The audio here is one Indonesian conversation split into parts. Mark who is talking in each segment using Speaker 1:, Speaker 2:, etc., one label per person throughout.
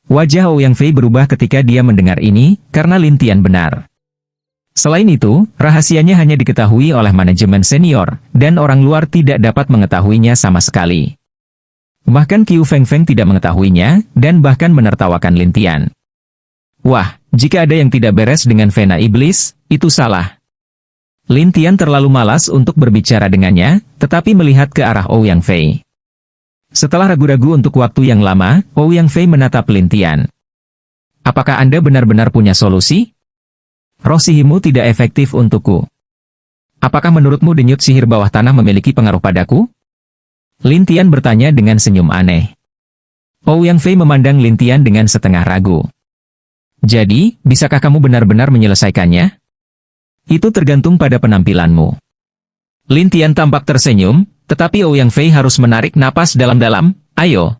Speaker 1: Wajah Ouyang Fei berubah ketika dia mendengar ini, karena Lin Tian benar. Selain itu, rahasianya hanya diketahui oleh manajemen senior, dan orang luar tidak dapat mengetahuinya sama sekali. Bahkan Qiu Fengfeng tidak mengetahuinya, dan bahkan menertawakan Lin Tian. Wah, jika ada yang tidak beres dengan Vena Iblis, itu salah. Lin Tian terlalu malas untuk berbicara dengannya, tetapi melihat ke arah Ouyang Fei. Setelah ragu-ragu untuk waktu yang lama, Ouyang Fei menatap Lin Tian. Apakah Anda benar-benar punya solusi? Roh sihirmu tidak efektif untukku. Apakah menurutmu denyut sihir bawah tanah memiliki pengaruh padaku? Lin Tian bertanya dengan senyum aneh. Ouyang Fei memandang Lin Tian dengan setengah ragu. Jadi, bisakah kamu benar-benar menyelesaikannya? Itu tergantung pada penampilanmu. Lin Tian tampak tersenyum, tetapi Ouyang Fei harus menarik napas dalam-dalam. Ayo.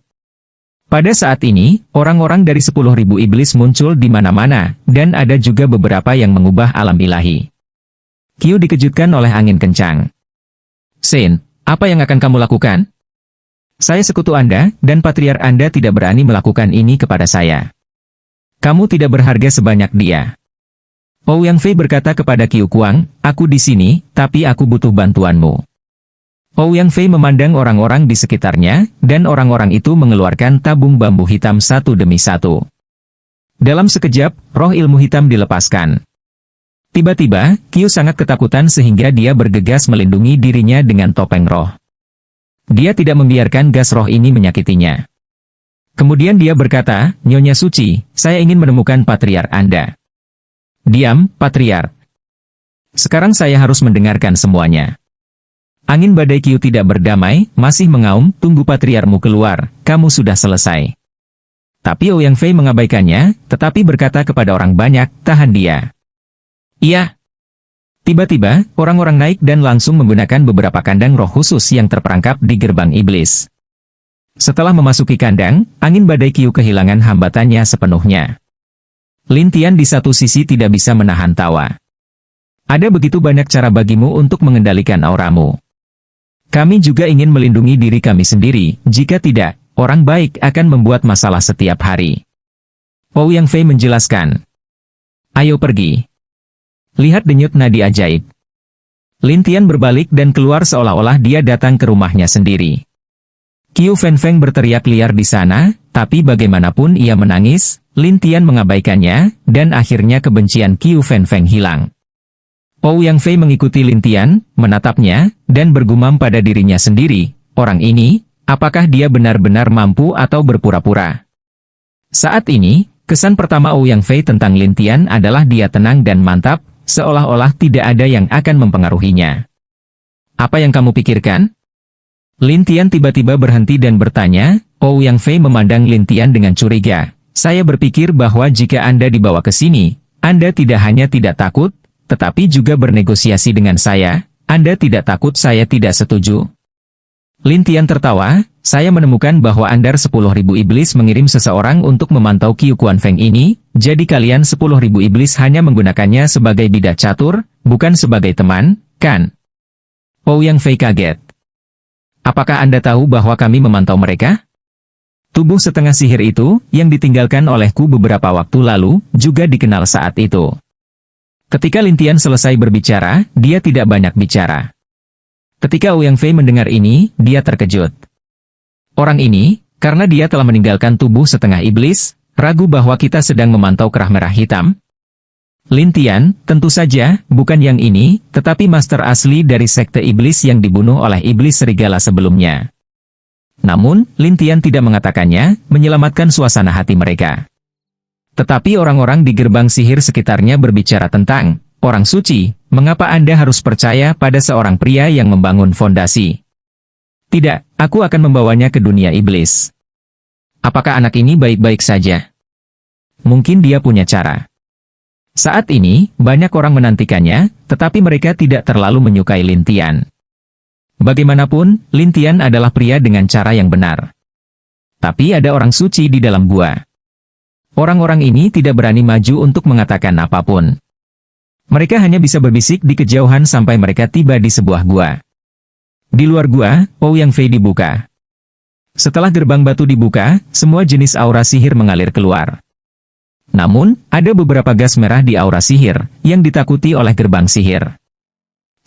Speaker 1: Pada saat ini, orang-orang dari 10.000 iblis muncul di mana-mana, dan ada juga beberapa yang mengubah alam ilahi. Qiu dikejutkan oleh angin kencang. Sen, apa yang akan kamu lakukan? Saya sekutu Anda, dan patriark Anda tidak berani melakukan ini kepada saya. Kamu tidak berharga sebanyak dia. Ouyang Fei berkata kepada Qiu Kuang, aku di sini, tapi aku butuh bantuanmu. Ouyang Fei memandang orang-orang di sekitarnya, dan orang-orang itu mengeluarkan tabung bambu hitam satu demi satu. Dalam sekejap, roh ilmu hitam dilepaskan. Tiba-tiba, Qiu sangat ketakutan sehingga dia bergegas melindungi dirinya dengan topeng roh. Dia tidak membiarkan gas roh ini menyakitinya. Kemudian dia berkata, Nyonya Suci, saya ingin menemukan patriark Anda. Diam, patriark. Sekarang saya harus mendengarkan semuanya. Angin badai Qiu tidak berdamai, masih mengaum, tunggu patriarkmu keluar, kamu sudah selesai. Tapi Ouyang Fei mengabaikannya, tetapi berkata kepada orang banyak, tahan dia. Iya. Tiba-tiba, orang-orang naik dan langsung menggunakan beberapa kandang roh khusus yang terperangkap di gerbang iblis. Setelah memasuki kandang, angin badai Qiu kehilangan hambatannya sepenuhnya. Lin Tian di satu sisi tidak bisa menahan tawa. Ada begitu banyak cara bagimu untuk mengendalikan auramu. Kami juga ingin melindungi diri kami sendiri, jika tidak, orang baik akan membuat masalah setiap hari. Ouyang Fei menjelaskan. Ayo pergi. Lihat denyut nadi ajaib. Lin Tian berbalik dan keluar seolah-olah dia datang ke rumahnya sendiri. Qiu Fengfeng berteriak liar di sana, tapi bagaimanapun ia menangis, Lin Tian mengabaikannya, dan akhirnya kebencian Qiu Fengfeng hilang. Ouyang Fei mengikuti Lin Tian, menatapnya, dan bergumam pada dirinya sendiri, orang ini, apakah dia benar-benar mampu atau berpura-pura? Saat ini, kesan pertama Ouyang Fei tentang Lin Tian adalah dia tenang dan mantap, seolah-olah tidak ada yang akan mempengaruhinya. Apa yang kamu pikirkan? Lin Tian tiba-tiba berhenti dan bertanya. Ouyang Fei memandang Lin Tian dengan curiga. Saya berpikir bahwa jika Anda dibawa ke sini, Anda tidak hanya tidak takut, tetapi juga bernegosiasi dengan saya. Anda tidak takut saya tidak setuju? Lin Tian tertawa, saya menemukan bahwa Anda 10.000 iblis mengirim seseorang untuk memantau Qiu Kuanfeng ini, jadi kalian 10.000 iblis hanya menggunakannya sebagai bidah catur, bukan sebagai teman, kan? Ouyang Fei kaget. Apakah Anda tahu bahwa kami memantau mereka? Tubuh setengah sihir itu, yang ditinggalkan olehku beberapa waktu lalu, juga dikenal saat itu. Ketika Lin Tian selesai berbicara, dia tidak banyak bicara. Ketika Ouyang Fei mendengar ini, dia terkejut. Orang ini, karena dia telah meninggalkan tubuh setengah iblis, ragu bahwa kita sedang memantau kerah merah hitam. Lin Tian, tentu saja, bukan yang ini, tetapi master asli dari sekte iblis yang dibunuh oleh iblis serigala sebelumnya. Namun, Lin Tian tidak mengatakannya, menyelamatkan suasana hati mereka. Tetapi orang-orang di gerbang sihir sekitarnya berbicara tentang, orang suci, mengapa Anda harus percaya pada seorang pria yang membangun fondasi? Tidak, aku akan membawanya ke dunia iblis. Apakah anak ini baik-baik saja? Mungkin dia punya cara. Saat ini, banyak orang menantikannya, tetapi mereka tidak terlalu menyukai Lin Tian. Bagaimanapun, Lin Tian adalah pria dengan cara yang benar. Tapi ada orang suci di dalam gua. Orang-orang ini tidak berani maju untuk mengatakan apapun. Mereka hanya bisa berbisik di kejauhan sampai mereka tiba di sebuah gua. Di luar gua, Ouyang Fei dibuka. Setelah gerbang batu dibuka, semua jenis aura sihir mengalir keluar. Namun, ada beberapa gas merah di aura sihir, yang ditakuti oleh gerbang sihir.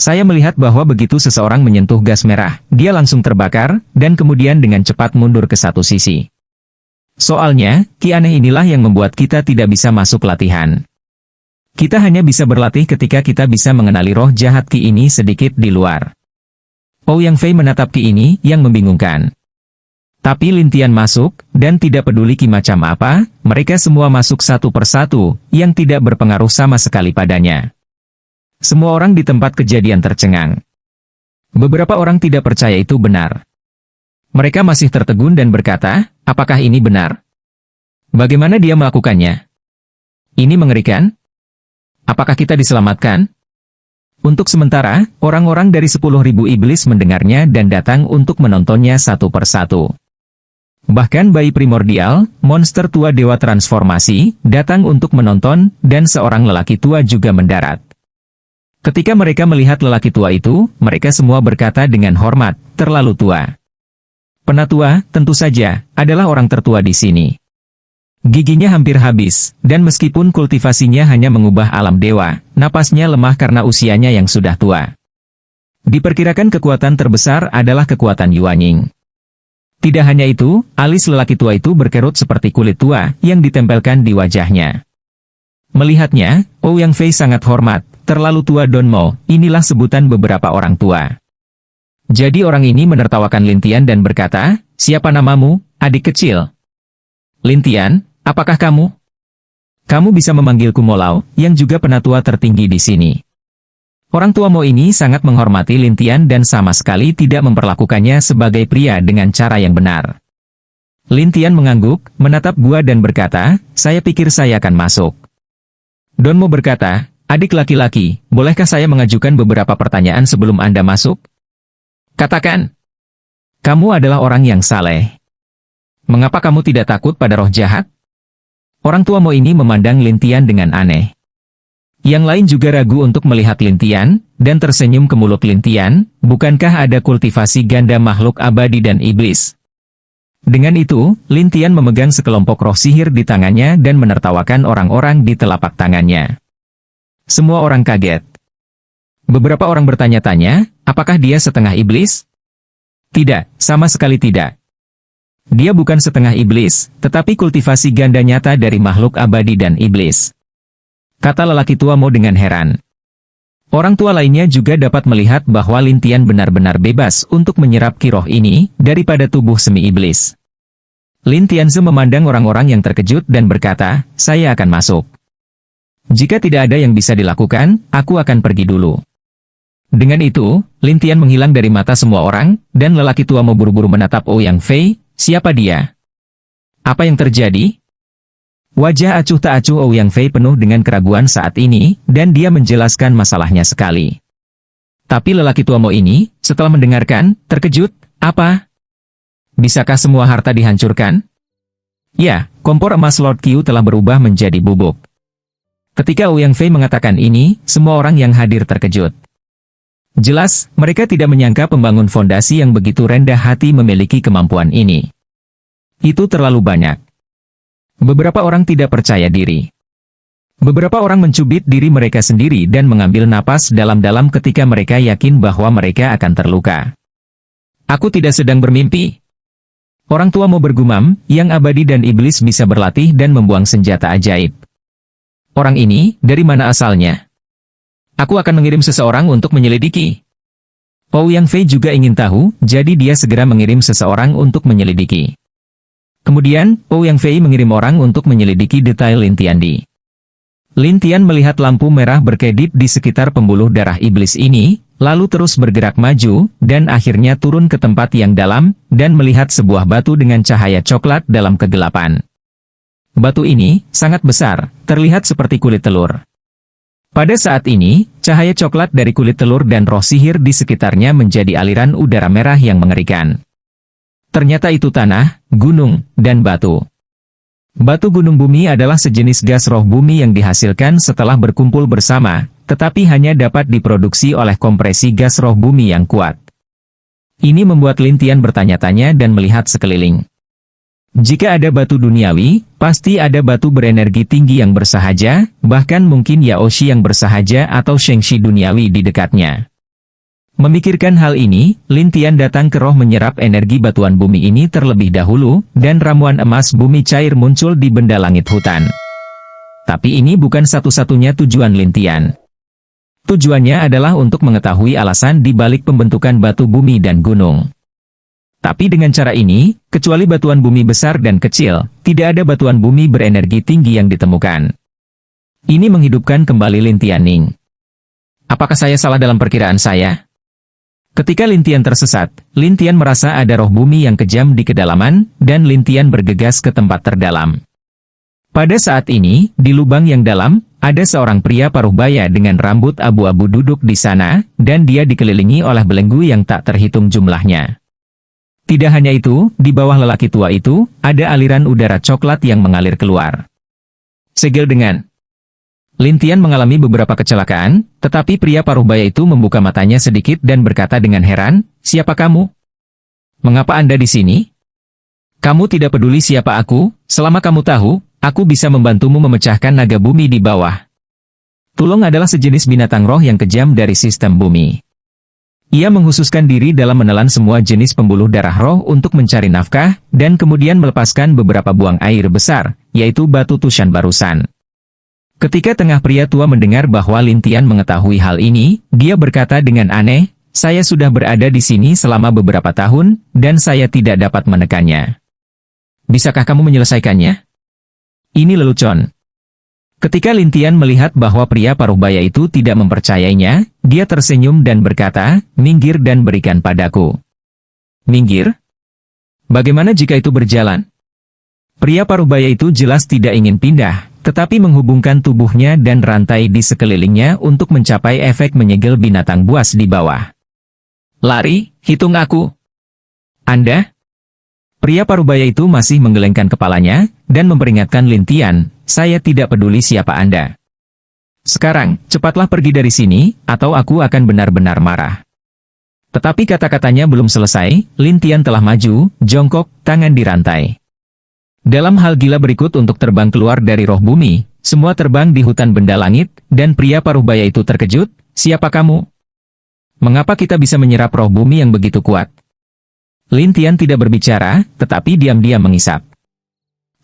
Speaker 1: Saya melihat bahwa begitu seseorang menyentuh gas merah, dia langsung terbakar, dan kemudian dengan cepat mundur ke satu sisi. Soalnya, ki aneh inilah yang membuat kita tidak bisa masuk latihan. Kita hanya bisa berlatih ketika kita bisa mengenali roh jahat ki ini sedikit di luar. Ouyang Fei menatap ki ini yang membingungkan. Tapi Lintian masuk, dan tidak peduli ki macam apa, mereka semua masuk satu persatu, yang tidak berpengaruh sama sekali padanya. Semua orang di tempat kejadian tercengang. Beberapa orang tidak percaya itu benar. Mereka masih tertegun dan berkata, apakah ini benar? Bagaimana dia melakukannya? Ini mengerikan? Apakah kita diselamatkan? Untuk sementara, orang-orang dari 10.000 iblis mendengarnya dan datang untuk menontonnya satu persatu. Bahkan bayi primordial, monster tua dewa transformasi, datang untuk menonton, dan seorang lelaki tua juga mendarat. Ketika mereka melihat lelaki tua itu, mereka semua berkata dengan hormat, terlalu tua. Penatua, tentu saja, adalah orang tertua di sini. Giginya hampir habis, dan meskipun kultivasinya hanya mengubah alam dewa, napasnya lemah karena usianya yang sudah tua. Diperkirakan kekuatan terbesar adalah kekuatan Yuanying. Tidak hanya itu, alis lelaki tua itu berkerut seperti kulit tua yang ditempelkan di wajahnya. Melihatnya, Ouyang Fei sangat hormat, terlalu tua Don Mo, inilah sebutan beberapa orang tua. Jadi orang ini menertawakan Lintian dan berkata, siapa namamu, adik kecil? Lintian, apakah kamu? Kamu bisa memanggilku Molau, yang juga penatua tertinggi di sini. Orang tua Mo ini sangat menghormati Lintian dan sama sekali tidak memperlakukannya sebagai pria dengan cara yang benar. Lintian mengangguk, menatap gua dan berkata, saya pikir saya akan masuk. Don Mo berkata, adik laki-laki, bolehkah saya mengajukan beberapa pertanyaan sebelum Anda masuk? Katakan. Kamu adalah orang yang saleh. Mengapa kamu tidak takut pada roh jahat? Orang tua Mo ini memandang Lintian dengan aneh. Yang lain juga ragu untuk melihat Lintian, dan tersenyum ke mulut Lintian, bukankah ada kultivasi ganda makhluk abadi dan iblis? Dengan itu, Lintian memegang sekelompok roh sihir di tangannya dan menertawakan orang-orang di telapak tangannya. Semua orang kaget. Beberapa orang bertanya-tanya, apakah dia setengah iblis? Tidak, sama sekali tidak. Dia bukan setengah iblis, tetapi kultivasi ganda nyata dari makhluk abadi dan iblis. Kata lelaki tua Mo dengan heran. Orang tua lainnya juga dapat melihat bahwa Lintian benar-benar bebas untuk menyerap ki roh ini, daripada tubuh semi-iblis. Lintian memandang orang-orang yang terkejut dan berkata, saya akan masuk. Jika tidak ada yang bisa dilakukan, aku akan pergi dulu. Dengan itu, Lintian menghilang dari mata semua orang, dan lelaki tua Mo buru-buru menatap Ouyang Fei, siapa dia? Apa yang terjadi? Wajah acuh tak acuh Ouyang Fei penuh dengan keraguan saat ini, dan dia menjelaskan masalahnya sekali. Tapi lelaki tua Mo ini, setelah mendengarkan, terkejut, apa? Bisakah semua harta dihancurkan? Ya, kompor emas Lord Qiu telah berubah menjadi bubuk. Ketika Ouyang Fei mengatakan ini, semua orang yang hadir terkejut. Jelas, mereka tidak menyangka pembangun fondasi yang begitu rendah hati memiliki kemampuan ini. Itu terlalu banyak. Beberapa orang tidak percaya diri. Beberapa orang mencubit diri mereka sendiri dan mengambil napas dalam-dalam ketika mereka yakin bahwa mereka akan terluka. Aku tidak sedang bermimpi. Orang tua Mo bergumam, yang abadi dan iblis bisa berlatih dan membuang senjata ajaib. Orang ini, dari mana asalnya? Aku akan mengirim seseorang untuk menyelidiki. Ouyang Fei juga ingin tahu, jadi dia segera mengirim seseorang untuk menyelidiki. Kemudian, Ouyang Fei mengirim orang untuk menyelidiki detail Lintian di. Lintian melihat lampu merah berkedip di sekitar pembuluh darah iblis ini, lalu terus bergerak maju, dan akhirnya turun ke tempat yang dalam, dan melihat sebuah batu dengan cahaya coklat dalam kegelapan. Batu ini, sangat besar, terlihat seperti kulit telur. Pada saat ini, cahaya coklat dari kulit telur dan roh sihir di sekitarnya menjadi aliran udara merah yang mengerikan. Ternyata itu tanah, gunung, dan batu. Batu gunung bumi adalah sejenis gas roh bumi yang dihasilkan setelah berkumpul bersama, tetapi hanya dapat diproduksi oleh kompresi gas roh bumi yang kuat. Ini membuat Lin Tian bertanya-tanya dan melihat sekeliling. Jika ada batu duniawi, pasti ada batu berenergi tinggi yang bersahaja, bahkan mungkin Yaoshi yang bersahaja atau Shengshi duniawi di dekatnya. Memikirkan hal ini, Lin Tian datang ke roh menyerap energi batuan bumi ini terlebih dahulu, dan ramuan emas bumi cair muncul di benda langit hutan. Tapi ini bukan satu-satunya tujuan Lin Tian. Tujuannya adalah untuk mengetahui alasan di balik pembentukan batu bumi dan gunung. Tapi dengan cara ini, kecuali batuan bumi besar dan kecil, tidak ada batuan bumi berenergi tinggi yang ditemukan. Ini menghidupkan kembali Lin Tianing. Apakah saya salah dalam perkiraan saya? Ketika Lin Tian tersesat, Lin Tian merasa ada roh bumi yang kejam di kedalaman, dan Lin Tian bergegas ke tempat terdalam. Pada saat ini, di lubang yang dalam, ada seorang pria paruh baya dengan rambut abu-abu duduk di sana, dan dia dikelilingi oleh belenggu yang tak terhitung jumlahnya. Tidak hanya itu, di bawah lelaki tua itu, ada aliran udara coklat yang mengalir keluar. Segel dengan. Lin Tian mengalami beberapa kecelakaan, tetapi pria paruh baya itu membuka matanya sedikit dan berkata dengan heran, "Siapa kamu? Mengapa Anda di sini? Kamu tidak peduli siapa aku, selama kamu tahu, aku bisa membantumu memecahkan naga bumi di bawah." Tulong adalah sejenis binatang roh yang kejam dari sistem bumi. Ia menghususkan diri dalam menelan semua jenis pembuluh darah roh untuk mencari nafkah, dan kemudian melepaskan beberapa buang air besar, yaitu batu Tushan barusan. Ketika tengah pria tua mendengar bahwa Lin Tian mengetahui hal ini, dia berkata dengan aneh, "Saya sudah berada di sini selama beberapa tahun, dan saya tidak dapat menekannya. Bisakah kamu menyelesaikannya?" Ini lelucon. Ketika Lin Tian melihat bahwa pria paruh baya itu tidak mempercayainya, dia tersenyum dan berkata, "Minggir dan berikan padaku." Minggir? Bagaimana jika itu berjalan? Pria paruh baya itu jelas tidak ingin pindah, tetapi menghubungkan tubuhnya dan rantai di sekelilingnya untuk mencapai efek menyegel binatang buas di bawah. "Lari, hitung aku." "Anda?" Pria paruh baya itu masih menggelengkan kepalanya, dan memperingatkan Lin Tian, "Saya tidak peduli siapa Anda. Sekarang, cepatlah pergi dari sini, atau aku akan benar-benar marah." Tetapi kata-katanya belum selesai, Lin Tian telah maju, jongkok, tangan dirantai. Dalam hal gila berikut untuk terbang keluar dari roh bumi, semua terbang di hutan benda langit, dan pria paruh baya itu terkejut, "Siapa kamu? Mengapa kita bisa menyerap roh bumi yang begitu kuat?" Lin Tian tidak berbicara, tetapi diam-diam mengisap.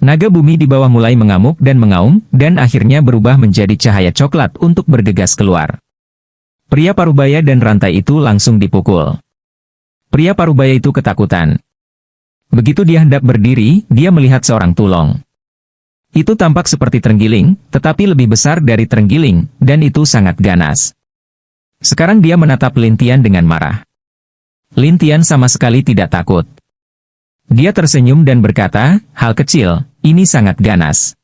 Speaker 1: Naga bumi di bawah mulai mengamuk dan mengaum, dan akhirnya berubah menjadi cahaya coklat untuk bergegas keluar. Pria paruh baya dan rantai itu langsung dipukul. Pria paruh baya itu ketakutan. Begitu dia hendak berdiri, dia melihat seorang tulong. Itu tampak seperti terenggiling, tetapi lebih besar dari terenggiling, dan itu sangat ganas. Sekarang dia menatap Lin Tian dengan marah. Lin Tian sama sekali tidak takut. Dia tersenyum dan berkata, "Hal kecil, ini sangat ganas."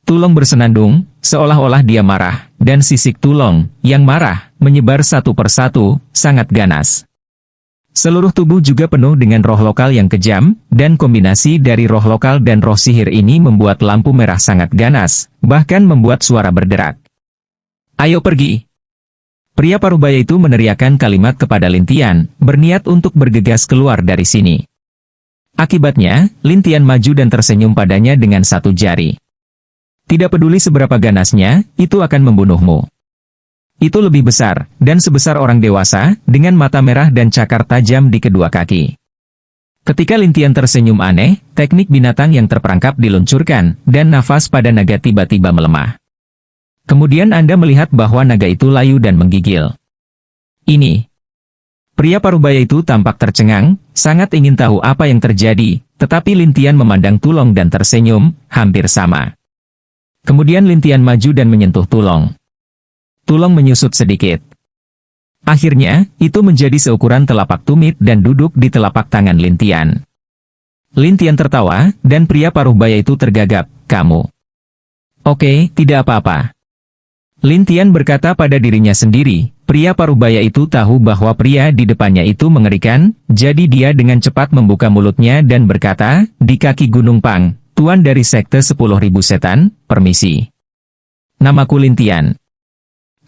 Speaker 1: Tulong bersenandung, seolah-olah dia marah, dan sisik tulong, yang marah, menyebar satu persatu, sangat ganas. Seluruh tubuh juga penuh dengan roh lokal yang kejam, dan kombinasi dari roh lokal dan roh sihir ini membuat lampu merah sangat ganas, bahkan membuat suara berderak. "Ayo pergi!" Pria paruh baya itu meneriakkan kalimat kepada Lin Tian, berniat untuk bergegas keluar dari sini. Akibatnya, Lin Tian maju dan tersenyum padanya dengan satu jari. "Tidak peduli seberapa ganasnya, itu akan membunuhmu." Itu lebih besar, dan sebesar orang dewasa, dengan mata merah dan cakar tajam di kedua kaki. Ketika Lin Tian tersenyum aneh, teknik binatang yang terperangkap diluncurkan, dan nafas pada naga tiba-tiba melemah. Kemudian Anda melihat bahwa naga itu layu dan menggigil. Ini. Pria paruh baya itu tampak tercengang, sangat ingin tahu apa yang terjadi, tetapi Lin Tian memandang tulong dan tersenyum, hampir sama. Kemudian Lin Tian maju dan menyentuh tulong. Tulong menyusut sedikit. Akhirnya, itu menjadi seukuran telapak tumit dan duduk di telapak tangan Lin Tian. Lin Tian tertawa, dan pria paruh baya itu tergagap, "Kamu." "Oke, tidak apa-apa." Lin Tian berkata pada dirinya sendiri, pria paruh baya itu tahu bahwa pria di depannya itu mengerikan, jadi dia dengan cepat membuka mulutnya dan berkata, "Di kaki Gunung Pang, tuan dari sekte 10.000 setan, permisi. Namaku Lin Tian."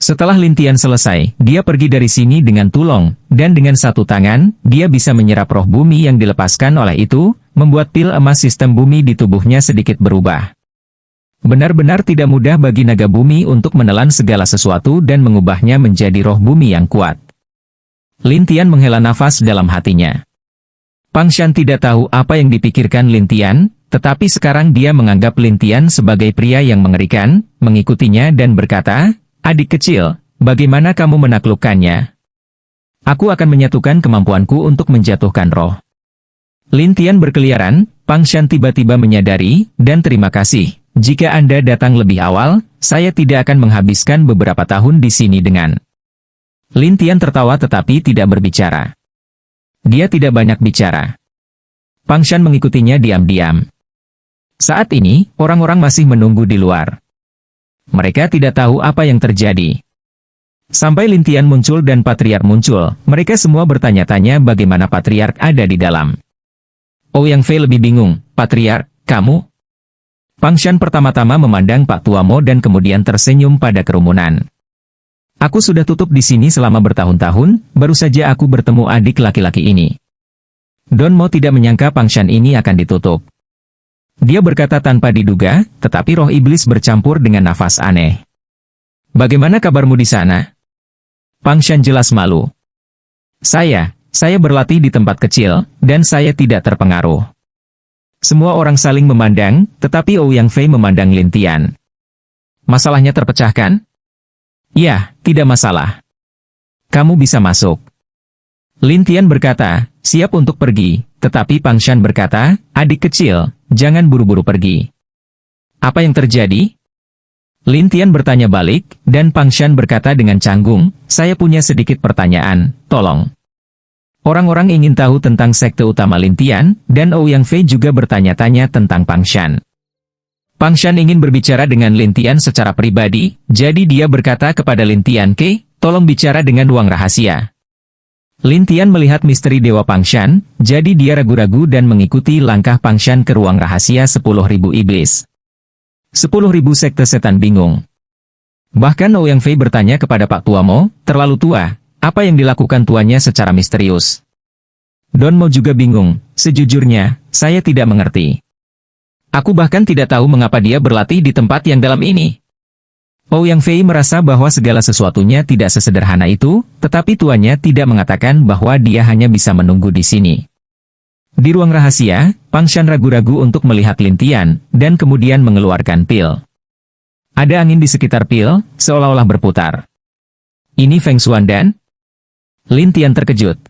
Speaker 1: Setelah Lin Tian selesai, dia pergi dari sini dengan tulung, dan dengan satu tangan, dia bisa menyerap roh bumi yang dilepaskan oleh itu, membuat pil emas sistem bumi di tubuhnya sedikit berubah. Benar-benar tidak mudah bagi naga bumi untuk menelan segala sesuatu dan mengubahnya menjadi roh bumi yang kuat. Lin Tian menghela nafas dalam hatinya. Pang Shan tidak tahu apa yang dipikirkan Lin Tian, tetapi sekarang dia menganggap Lin Tian sebagai pria yang mengerikan, mengikutinya dan berkata, "Adik kecil, bagaimana kamu menaklukkannya? Aku akan menyatukan kemampuanku untuk menjatuhkan roh." Lin Tian berkeliaran, Pang Shan tiba-tiba menyadari, dan terima kasih, jika Anda datang lebih awal, saya tidak akan menghabiskan beberapa tahun di sini dengan. Lin Tian tertawa tetapi tidak berbicara. Dia tidak banyak bicara. Pang Shan mengikutinya diam-diam. Saat ini, orang-orang masih menunggu di luar. Mereka tidak tahu apa yang terjadi. Sampai Lin Tian muncul dan Patriark muncul, mereka semua bertanya-tanya bagaimana Patriark ada di dalam. Ouyang Fei lebih bingung, "Patriark, kamu?" Pang Shan pertama-tama memandang Pak Tua Mo dan kemudian tersenyum pada kerumunan. "Aku sudah tutup di sini selama bertahun-tahun, baru saja aku bertemu adik laki-laki ini." Don Mo tidak menyangka Pang Shan ini akan ditutup. Dia berkata tanpa diduga, tetapi roh iblis bercampur dengan nafas aneh. "Bagaimana kabarmu di sana?" Pang Shan jelas malu. Saya berlatih di tempat kecil, dan saya tidak terpengaruh." Semua orang saling memandang, tetapi Ouyang Fei memandang Lin Tian. "Masalahnya terpecahkan?" "Ya, tidak masalah. Kamu bisa masuk." Lin Tian berkata, siap untuk pergi, tetapi Pang Shan berkata, "Adik kecil, jangan buru-buru pergi." "Apa yang terjadi?" Lin Tian bertanya balik, dan Pang Shan berkata dengan canggung, "Saya punya sedikit pertanyaan, tolong." Orang-orang ingin tahu tentang sekte utama Lin Tian, dan Ouyang Fei juga bertanya-tanya tentang Pang Shan. Pang Shan ingin berbicara dengan Lin Tian secara pribadi, jadi dia berkata kepada Lin Tian, "Tolong bicara dengan ruang rahasia." Lin Tian melihat misteri Dewa Pang Shan, jadi dia ragu-ragu dan mengikuti langkah Pang Shan ke ruang rahasia 10.000 iblis. 10.000 sekte setan bingung. Bahkan Ouyang Fei bertanya kepada Pak Tua Mo, terlalu tua, apa yang dilakukan tuanya secara misterius? Don Mo juga bingung, sejujurnya, saya tidak mengerti. Aku bahkan tidak tahu mengapa dia berlatih di tempat yang dalam ini. Ouyang Fei merasa bahwa segala sesuatunya tidak sesederhana itu, tetapi tuannya tidak mengatakan bahwa dia hanya bisa menunggu di sini. Di ruang rahasia, Pang Shan ragu-ragu untuk melihat Lin Tian, dan kemudian mengeluarkan pil. Ada angin di sekitar pil, seolah-olah berputar. "Ini Feng Xuandan?" Lin Tian terkejut.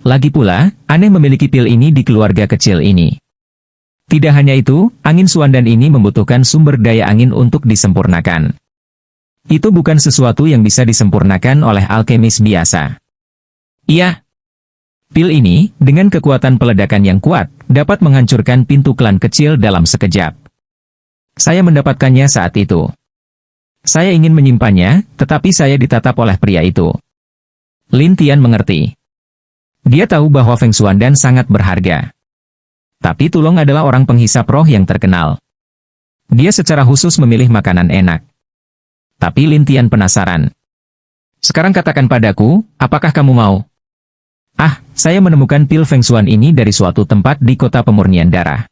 Speaker 1: Lagi pula, aneh memiliki pil ini di keluarga kecil ini. Tidak hanya itu, angin Xuandan ini membutuhkan sumber daya angin untuk disempurnakan. Itu bukan sesuatu yang bisa disempurnakan oleh alkemis biasa. Iya. Pil ini, dengan kekuatan peledakan yang kuat, dapat menghancurkan pintu klan kecil dalam sekejap. Saya mendapatkannya saat itu. Saya ingin menyimpannya, tetapi saya ditatap oleh pria itu. Lin Tian mengerti. Dia tahu bahwa Feng Xuandan sangat berharga. Tapi Tulong adalah orang penghisap roh yang terkenal. Dia secara khusus memilih makanan enak. Tapi Lin Tian penasaran. "Sekarang katakan padaku, apakah kamu mau?" Saya menemukan pil Feng Xuan ini dari suatu tempat di kota pemurnian darah.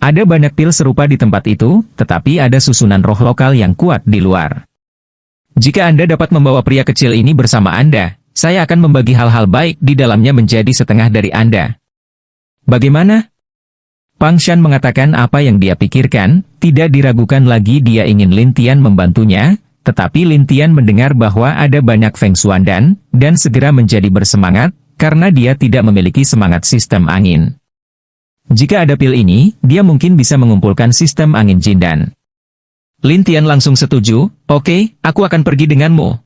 Speaker 1: Ada banyak pil serupa di tempat itu, tetapi ada susunan roh lokal yang kuat di luar. Jika Anda dapat membawa pria kecil ini bersama Anda, saya akan membagi hal-hal baik di dalamnya menjadi setengah dari Anda. Bagaimana? Pang Shan mengatakan apa yang dia pikirkan, tidak diragukan lagi dia ingin Lin Tian membantunya, tetapi Lin Tian mendengar bahwa ada banyak Feng Xuandan, dan segera menjadi bersemangat, karena dia tidak memiliki semangat sistem angin. Jika ada pil ini, dia mungkin bisa mengumpulkan sistem angin Jindan. Lin Tian langsung setuju, "Oke, aku akan pergi denganmu."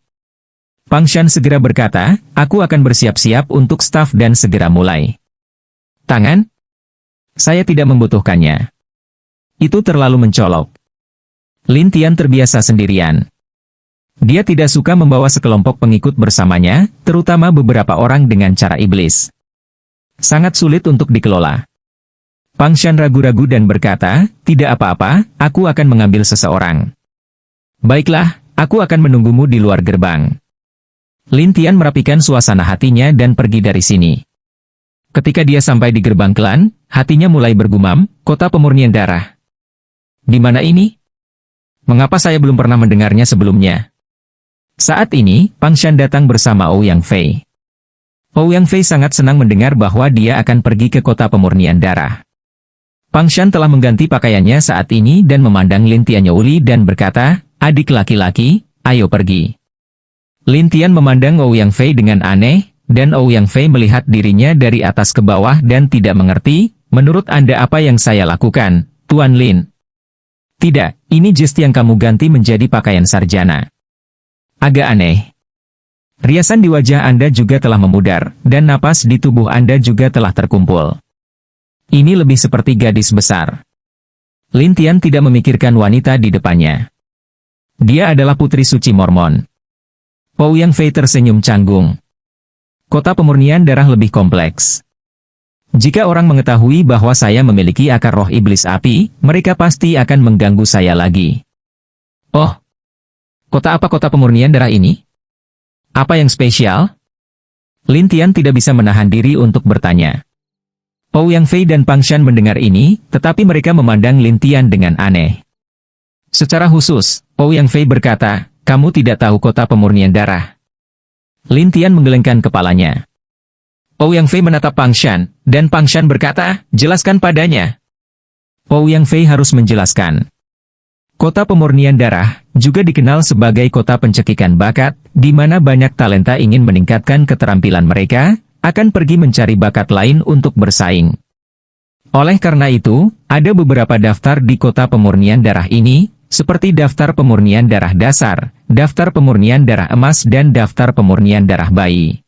Speaker 1: Pang Shan segera berkata, "Aku akan bersiap-siap untuk staf dan segera mulai." "Tangan? Saya tidak membutuhkannya. Itu terlalu mencolok." Lin Tian terbiasa sendirian. Dia tidak suka membawa sekelompok pengikut bersamanya, terutama beberapa orang dengan cara iblis. Sangat sulit untuk dikelola. Pang Shan ragu-ragu dan berkata, "Tidak apa-apa, aku akan mengambil seseorang." "Baiklah, Aku akan menunggumu di luar gerbang. Lin Tian merapikan suasana hatinya dan pergi dari sini. Ketika dia sampai di gerbang klan, hatinya mulai bergumam, kota pemurnian darah. Di mana ini? Mengapa saya belum pernah mendengarnya sebelumnya? Saat ini, Pang Shan datang bersama Ouyang Fei. Ouyang Fei sangat senang mendengar bahwa dia akan pergi ke kota pemurnian darah. Pang Shan telah mengganti pakaiannya saat ini dan memandang Lin Tian Youli dan berkata, adik laki-laki, ayo pergi. Lin Tian memandang Ouyang Fei dengan aneh, dan Ouyang Fei melihat dirinya dari atas ke bawah dan tidak mengerti, menurut Anda apa yang saya lakukan, Tuan Lin? Tidak, ini jas yang kamu ganti menjadi pakaian sarjana. Agak aneh. Riasan di wajah Anda juga telah memudar, dan napas di tubuh Anda juga telah terkumpul. Ini lebih seperti gadis besar. Lin Tian tidak memikirkan wanita di depannya. Dia adalah putri suci Mormon. Ouyang Fei tersenyum canggung. Kota pemurnian darah lebih kompleks. Jika orang mengetahui bahwa saya memiliki akar roh iblis api, mereka pasti akan mengganggu saya lagi. Oh, kota apa kota pemurnian darah ini? Apa yang spesial? Lin Tian tidak bisa menahan diri untuk bertanya. Ouyang Fei dan Pang Shan mendengar ini, tetapi mereka memandang Lin Tian dengan aneh. Secara khusus, Ouyang Fei berkata, kamu tidak tahu kota pemurnian darah. Lin Tian menggelengkan kepalanya. Ouyang Fei menatap Pang Shan, dan Pang Shan berkata, jelaskan padanya. Ouyang Fei harus menjelaskan. Kota pemurnian darah juga dikenal sebagai kota pencekikan bakat, di mana banyak talenta ingin meningkatkan keterampilan mereka, akan pergi mencari bakat lain untuk bersaing. Oleh karena itu, ada beberapa daftar di kota pemurnian darah ini, seperti daftar pemurnian darah dasar, daftar pemurnian darah emas dan daftar pemurnian darah bayi.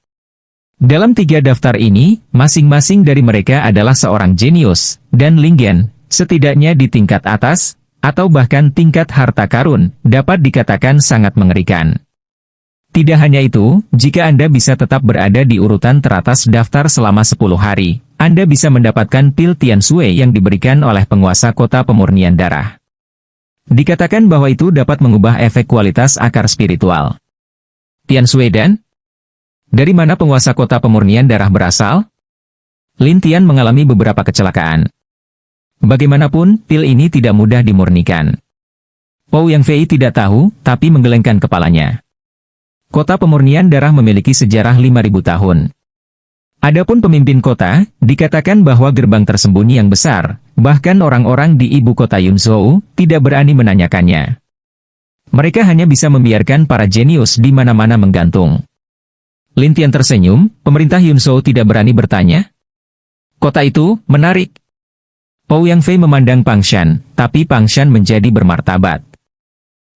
Speaker 1: Dalam 3 daftar ini, masing-masing dari mereka adalah seorang jenius, dan Lingen, setidaknya di tingkat atas, atau bahkan tingkat harta karun, dapat dikatakan sangat mengerikan. Tidak hanya itu, jika Anda bisa tetap berada di urutan teratas daftar selama 10 hari, Anda bisa mendapatkan pil Tian Shui yang diberikan oleh penguasa kota pemurnian darah. Dikatakan bahwa itu dapat mengubah efek kualitas akar spiritual. Tian Shui dan? Dari mana penguasa kota pemurnian darah berasal? Lin Tian mengalami beberapa kecelakaan. Bagaimanapun, pil ini tidak mudah dimurnikan. Ouyang Fei tidak tahu, tapi menggelengkan kepalanya. Kota pemurnian darah memiliki sejarah 5.000 tahun. Adapun pemimpin kota, dikatakan bahwa gerbang tersembunyi yang besar, bahkan orang-orang di ibu kota Yunzhou tidak berani menanyakannya. Mereka hanya bisa membiarkan para jenius di mana-mana menggantung. Lin Tian tersenyum, pemerintah Yunzhou tidak berani bertanya. Kota itu, menarik. Ouyang Fei memandang Pang Shan, tapi Pang Shan menjadi bermartabat.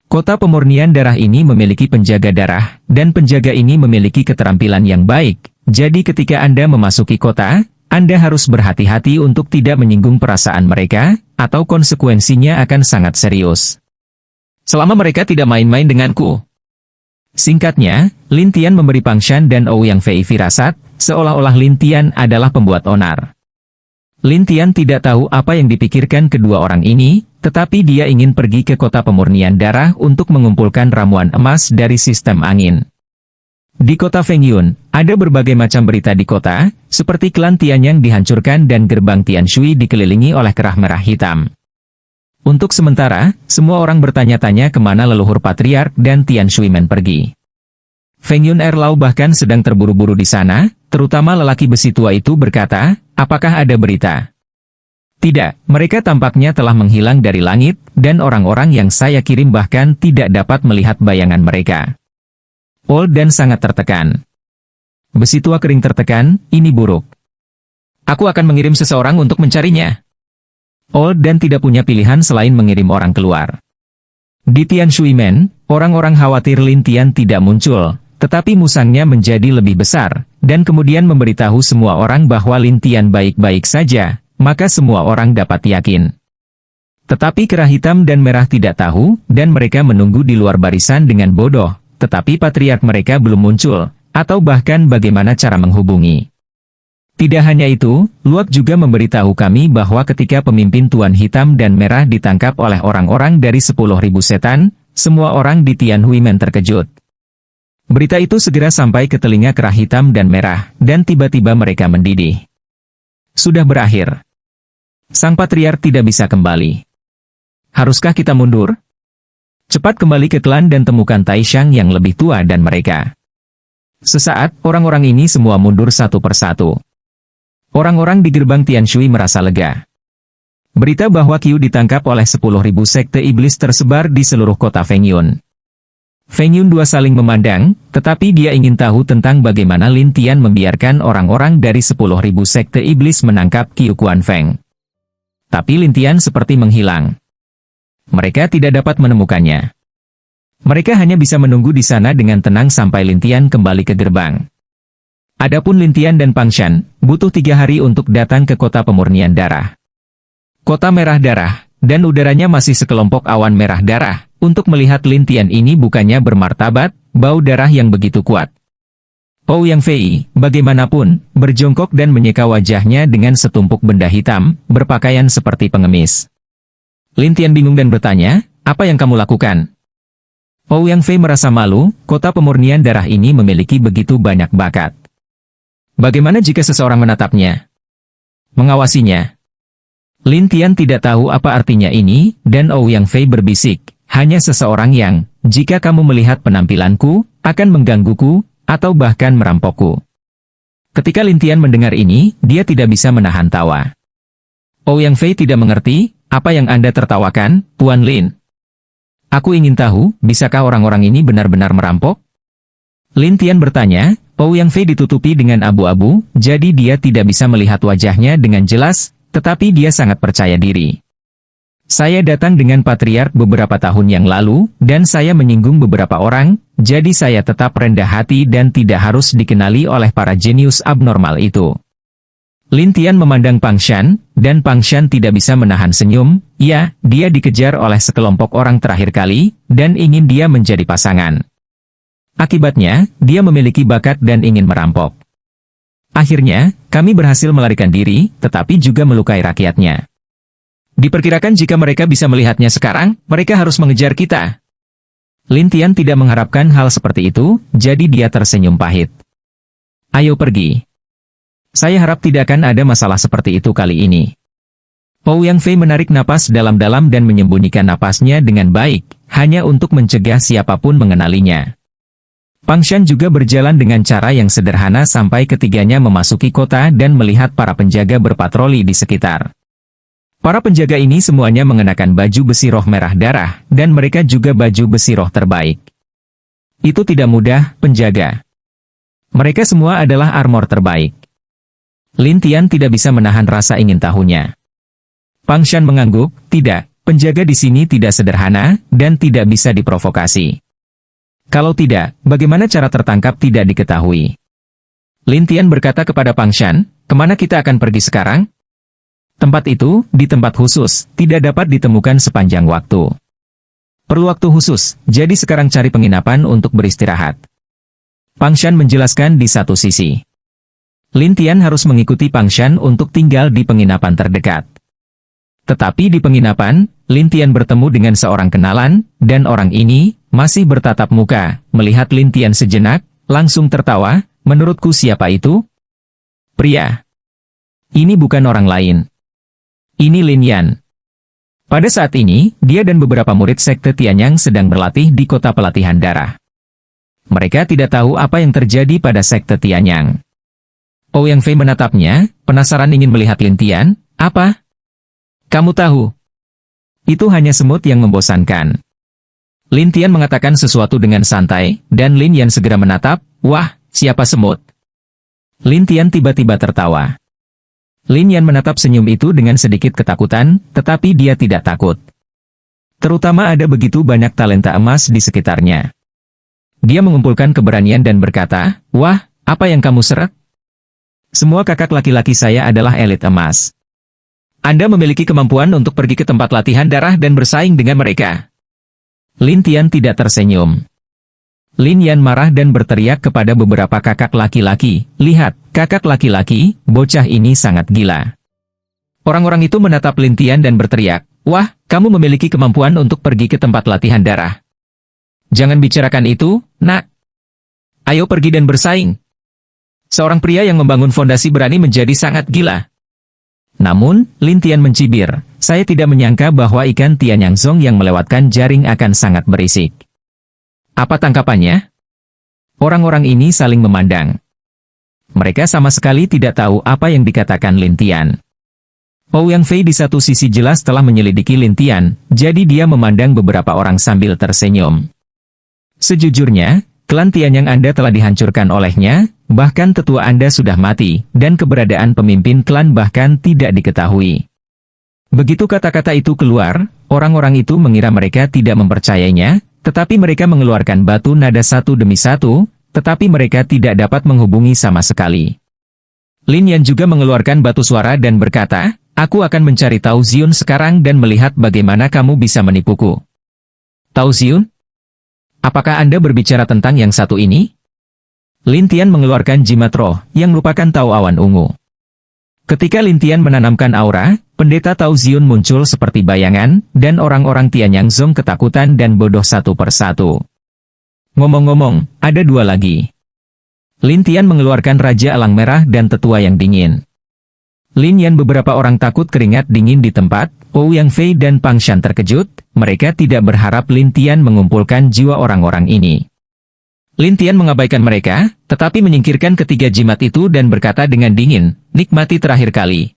Speaker 1: Kota pemurnian darah ini memiliki penjaga darah, dan penjaga ini memiliki keterampilan yang baik. Jadi ketika Anda memasuki kota, Anda harus berhati-hati untuk tidak menyinggung perasaan mereka, atau konsekuensinya akan sangat serius. Selama mereka tidak main-main denganku. Singkatnya, Lin Tian memberi Pang Shan dan Ouyang Fei firasat, seolah-olah Lin Tian adalah pembuat onar. Lin Tian tidak tahu apa yang dipikirkan kedua orang ini, tetapi dia ingin pergi ke kota pemurnian darah untuk mengumpulkan ramuan emas dari sistem angin. Di kota Fengyun, ada berbagai macam berita di kota, seperti klan Tianyang dihancurkan dan gerbang Tian Shui dikelilingi oleh kerah merah hitam. Untuk sementara, semua orang bertanya-tanya kemana leluhur patriark dan Tian Shui Men pergi. Fengyun Erlau bahkan sedang terburu-buru di sana, terutama lelaki besi tua itu berkata, apakah ada berita? Tidak, mereka tampaknya telah menghilang dari langit, dan orang-orang yang saya kirim bahkan tidak dapat melihat bayangan mereka. Old dan sangat tertekan. Besi tua kering tertekan, ini buruk. Aku akan mengirim seseorang untuk mencarinya. Old dan tidak punya pilihan selain mengirim orang keluar. Di Tian Shui Men, orang-orang khawatir Lin Tian tidak muncul, tetapi musangnya menjadi lebih besar, dan kemudian memberitahu semua orang bahwa Lin Tian baik-baik saja, maka semua orang dapat yakin. Tetapi kerah hitam dan merah tidak tahu, dan mereka menunggu di luar barisan dengan bodoh. Tetapi patriark mereka belum muncul, atau bahkan bagaimana cara menghubungi. Tidak hanya itu, Luak juga memberitahu kami bahwa ketika pemimpin Tuan Hitam dan Merah ditangkap oleh orang-orang dari 10.000 setan, Semua orang di Tianhuimen terkejut. Berita itu segera sampai ke telinga kera hitam dan merah, dan tiba-tiba mereka mendidih. Sudah berakhir. Sang patriark tidak bisa kembali. Haruskah kita mundur? Cepat kembali ke klan dan temukan Taishang yang lebih tua dan mereka. Sesaat, orang-orang ini semua mundur satu persatu. Orang-orang di gerbang Tianshui merasa lega. Berita bahwa Qiu ditangkap oleh 10.000 sekte iblis tersebar di seluruh kota Fengyun. Fengyun II saling memandang, tetapi dia ingin tahu tentang bagaimana Lin Tian membiarkan orang-orang dari 10.000 sekte iblis menangkap Qiu Kuanfeng. Tapi Lin Tian seperti menghilang. Mereka tidak dapat menemukannya. Mereka hanya bisa menunggu di sana dengan tenang sampai Lin Tian kembali ke gerbang. Adapun Lin Tian dan Pang Shan, butuh 3 hari untuk datang ke kota pemurnian darah. Kota merah darah, dan udaranya masih sekelompok awan merah darah. Untuk melihat Lin Tian ini bukannya bermartabat, bau darah yang begitu kuat. Ouyang Fei, bagaimanapun, berjongkok dan menyeka wajahnya dengan setumpuk benda hitam, berpakaian seperti pengemis. Lin Tian bingung dan bertanya, apa yang kamu lakukan? Ouyang Fei merasa malu, kota pemurnian darah ini memiliki begitu banyak bakat. Bagaimana jika seseorang menatapnya? Mengawasinya. Lin Tian tidak tahu apa artinya ini, dan Ouyang Fei berbisik. Hanya seseorang yang, jika kamu melihat penampilanku, akan menggangguku, atau bahkan merampokku. Ketika Lin Tian mendengar ini, dia tidak bisa menahan tawa. Ouyang Fei tidak mengerti, apa yang Anda tertawakan, Tuan Lin? Aku ingin tahu, bisakah orang-orang ini benar-benar merampok? Lin Tian bertanya, Ouyang Fei ditutupi dengan abu-abu, jadi dia tidak bisa melihat wajahnya dengan jelas, tetapi dia sangat percaya diri. Saya datang dengan patriark beberapa tahun yang lalu, dan saya menyinggung beberapa orang, jadi saya tetap rendah hati dan tidak harus dikenali oleh para jenius abnormal itu. Lin Tian memandang Pang Shan, dan Pang Shan tidak bisa menahan senyum, ya, dia dikejar oleh sekelompok orang terakhir kali, dan ingin dia menjadi pasangan. Akibatnya, dia memiliki bakat dan ingin merampok. Akhirnya, kami berhasil melarikan diri, tetapi juga melukai rakyatnya. Diperkirakan jika mereka bisa melihatnya sekarang, mereka harus mengejar kita. Lin Tian tidak mengharapkan hal seperti itu, jadi dia tersenyum pahit. Ayo pergi. Saya harap tidak akan ada masalah seperti itu kali ini. Ouyang Fei menarik napas dalam-dalam dan menyembunyikan napasnya dengan baik, hanya untuk mencegah siapapun mengenalinya. Pang Shan juga berjalan dengan cara yang sederhana sampai ketiganya memasuki kota dan melihat para penjaga berpatroli di sekitar. Para penjaga ini semuanya mengenakan baju besi roh merah darah, dan mereka juga baju besi roh terbaik. Itu tidak mudah, penjaga. Mereka semua adalah armor terbaik. Lin Tian tidak bisa menahan rasa ingin tahunya. Pang Shan mengangguk, tidak, penjaga di sini tidak sederhana, dan tidak bisa diprovokasi. Kalau tidak, bagaimana cara tertangkap tidak diketahui. Lin Tian berkata kepada Pang Shan, kemana kita akan pergi sekarang? Tempat itu, di tempat khusus, tidak dapat ditemukan sepanjang waktu. Perlu waktu khusus, jadi sekarang cari penginapan untuk beristirahat. Pang Shan menjelaskan di satu sisi. Lin Tian harus mengikuti Pang Shan untuk tinggal di penginapan terdekat. Tetapi di penginapan, Lin Tian bertemu dengan seorang kenalan, dan orang ini masih bertatap muka, melihat Lin Tian sejenak, langsung tertawa, menurutku siapa itu? Pria. Ini bukan orang lain. Ini Lin Yan. Pada saat ini, dia dan beberapa murid sekte Tianyang sedang berlatih di kota pelatihan darah. Mereka tidak tahu apa yang terjadi pada sekte Tianyang. Ouyang Fei menatapnya, penasaran ingin melihat Lin Tian, apa? Kamu tahu? Itu hanya semut yang membosankan. Lin Tian mengatakan sesuatu dengan santai, dan Lin Yan segera menatap, wah, siapa semut? Lin Tian tiba-tiba tertawa. Lin Yan menatap senyum itu dengan sedikit ketakutan, tetapi dia tidak takut. Terutama ada begitu banyak talenta emas di sekitarnya. Dia mengumpulkan keberanian dan berkata, wah, apa yang kamu serak? Semua kakak laki-laki saya adalah elit emas. Anda memiliki kemampuan untuk pergi ke tempat latihan darah dan bersaing dengan mereka. Lin Tian tidak tersenyum. Lin Yan marah dan berteriak kepada beberapa kakak laki-laki, lihat, kakak laki-laki, bocah ini sangat gila. Orang-orang itu menatap Lin Tian dan berteriak, wah, kamu memiliki kemampuan untuk pergi ke tempat latihan darah. Jangan bicarakan itu, nak. Ayo pergi dan bersaing. Seorang pria yang membangun fondasi berani menjadi sangat gila. Namun, Lin Tian mencibir, saya tidak menyangka bahwa ikan Tianyang Zong yang melewatkan jaring akan sangat berisik. Apa tangkapannya? Orang-orang ini saling memandang. Mereka sama sekali tidak tahu apa yang dikatakan Lin Tian. Ouyang Fei di satu sisi jelas telah menyelidiki Lin Tian, jadi dia memandang beberapa orang sambil tersenyum. Sejujurnya, klan Tianyang Anda telah dihancurkan olehnya, bahkan tetua Anda sudah mati, dan keberadaan pemimpin klan bahkan tidak diketahui. Begitu kata-kata itu keluar, orang-orang itu mengira mereka tidak mempercayainya, tetapi mereka mengeluarkan batu nada satu demi satu, tetapi mereka tidak dapat menghubungi sama sekali. Lin Yan juga mengeluarkan batu suara dan berkata, aku akan mencari Tao Ziun sekarang dan melihat bagaimana kamu bisa menipuku. Tao Ziun? Apakah Anda berbicara tentang yang satu ini? Lin Tian mengeluarkan jimat roh, yang merupakan Tao Awan Ungu. Ketika Lin Tian menanamkan aura, pendeta Tao Ziun muncul seperti bayangan, dan orang-orang Tianyang Zong ketakutan dan bodoh satu persatu. Ngomong-ngomong, ada dua lagi. Lin Tian mengeluarkan Raja Elang Merah dan Tetua yang Dingin. Lin Yan beberapa orang takut keringat dingin di tempat, Ouyang Fei dan Pang Shan terkejut, mereka tidak berharap Lin Tian mengumpulkan jiwa orang-orang ini. Lin Tian mengabaikan mereka, tetapi menyingkirkan ketiga jimat itu dan berkata dengan dingin, nikmati terakhir kali.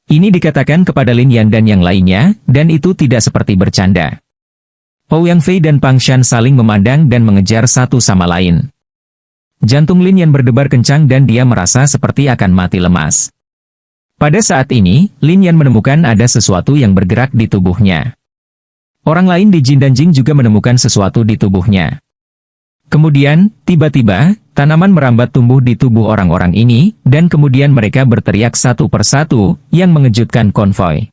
Speaker 1: Ini dikatakan kepada Lin Yan dan yang lainnya, dan itu tidak seperti bercanda. Ouyang Fei dan Pang Shan saling memandang dan mengejar satu sama lain. Jantung Lin Yan berdebar kencang dan dia merasa seperti akan mati lemas. Pada saat ini, Lin Yan menemukan ada sesuatu yang bergerak di tubuhnya. Orang lain di Jin dan Jing juga menemukan sesuatu di tubuhnya. Kemudian, tiba-tiba, tanaman merambat tumbuh di tubuh orang-orang ini, dan kemudian mereka berteriak satu persatu, yang mengejutkan konvoi.